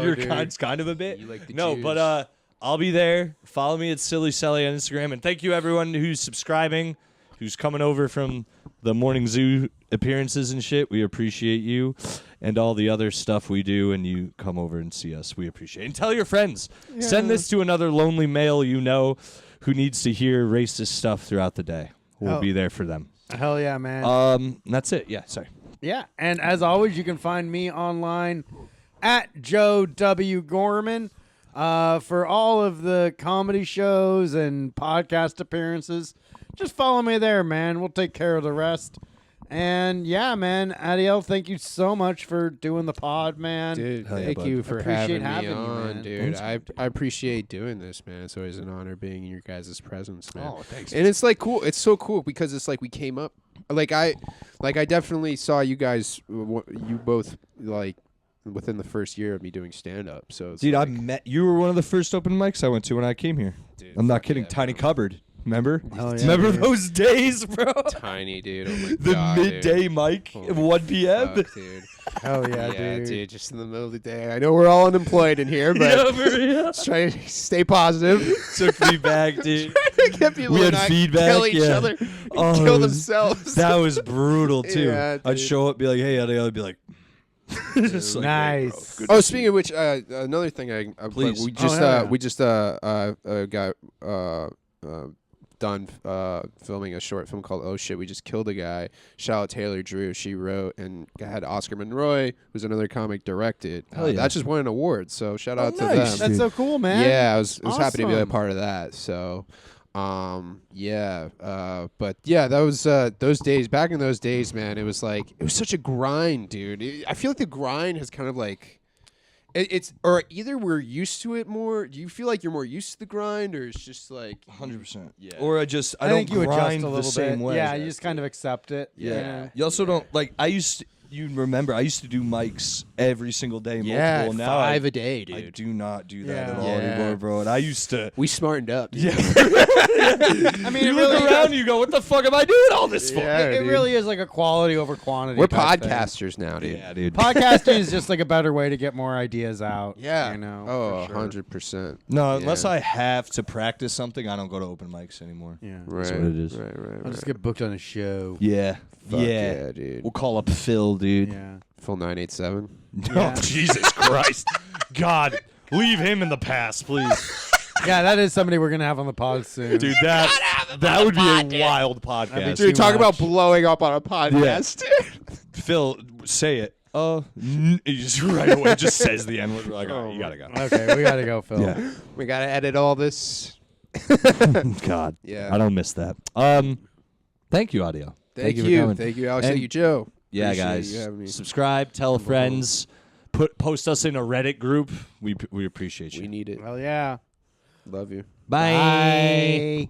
You're
dude.
kind of a bit.
You like the
No,
Jews.
but I'll be there. Follow me at Selli on Instagram, and thank you everyone who's subscribing, who's coming over from the morning zoo appearances and shit. We appreciate you, and all the other stuff we do, and you come over and see us. We appreciate it. And tell your friends. Send this to another lonely male you know who needs to hear racist stuff throughout the day. We'll
Oh.
be there for them.
Hell yeah, man.
That's it. Yeah, sorry.
Yeah, and as always, you can find me online at Joe W. Gorman for all of the comedy shows and podcast appearances. Just follow me there, man. We'll take care of the rest. And yeah, man, Adiel, thank you so much for doing the pod, man.
Dude,
Hell yeah,
thank
bud.
you for
Appreciate
having me
having you,
on,
man.
dude. I appreciate doing this, man. It's always an honor being in your guys' presence, man.
Oh, thanks.
And it's like cool. It's so cool because it's like we came up. I definitely saw you guys. You both like within the first year of me doing stand up. So it's
Dude, I
like,
met you. Were one of the first open mics I went to when I came here.
dude,
I'm not
fuck
kidding.
yeah,
Tiny
bro.
Cupboard. Remember?
Hell yeah,
Remember
dude.
those days, bro?
Tiny, dude. Oh my
The
God,
midday
dude.
mic
Holy
at 1 p.m.
fuck, dude.
Hell yeah,
Yeah,
dude.
dude. Just in the middle of the day. I know we're all unemployed in here, but
Yeah, for real.
let's try to stay positive.
Took me back, dude.
Trying to get people
We
to
had
not
feedback,
kill each
yeah.
other, and
Oh,
kill
it was-
themselves.
That was brutal too.
Yeah,
I'd
dude.
show up, be like, "Hey, Adiel," I'd be like, just like, "Hey, bro,
Nice.
good
Oh,
to see
speaking of which, another thing
Please.
we
Oh,
just
hell yeah.
got done filming a short film called Oh Shit, We Just Killed a Guy. Charlotte Taylor Drew, she wrote, and had Oscar Monroy, who's another comic, directed.
Hell yeah.
That just won an award, so shout out to
nice.
them.
That's so cool, man.
Yeah, I was happy to be a
Awesome.
part of that. So, but yeah, that was those days. Back in those days, man, it was such a grind, dude. I feel like the grind has kind of like. It's or either we're used to it more. Do you feel like you're more used to the grind, or it's just like
100%.
Yeah.
Or I don't
think you adjust
grind
a
the
little
same
bit.
way.
Yeah, you just kind of accept it.
Yeah.
You also don't like. You remember? I used to do mics every single day, multiple.
yeah,
and now
5 a day, dude?
I do not do that
Yeah.
at all
Yeah.
anymore, bro. And I used to.
We smartened up. Dude.
Yeah.
I mean,
You
it
look
really,
around, and you go, "What the fuck am I doing all this for?"
Yeah,
it
dude.
really is like a quality over quantity.
We're
type thing.
podcasters now, dude.
Yeah, dude.
Podcasting is just like a better way to get more ideas out.
Yeah.
You know.
Oh,
for sure.
100%.
No, unless
Yeah.
I have to practice something, I don't go to open mics anymore.
Yeah.
Right.
That's what it is.
Right.
I'll just get booked on a show.
Yeah.
Fuck
yeah.
yeah, dude.
We'll call up Phil, dude.
Yeah.
Full 987.
Yeah.
Oh, Jesus Christ. God, leave him in the past, please.
Yeah, that is somebody we're gonna have on the pod soon.
Dude, that would be a wild
That'd be
podcast.
too
Dude, talk
much.
about blowing up on a podcast, dude.
Phil, say it. He just right away just says the N word. We're like, all right, you gotta go.
Okay, we gotta go, Phil.
Yeah.
We gotta edit all this.
God.
Yeah.
I don't miss that. Thank you, Audio.
Thank
for
you.
coming.
Thank you, Alex.
And-
Thank you, Joe.
Yeah,
Appreciate
guys.
you having me.
Subscribe, tell friends, post us in a Reddit group. We appreciate you.
We need it.
Well, yeah.
Love you.
Bye.
Bye.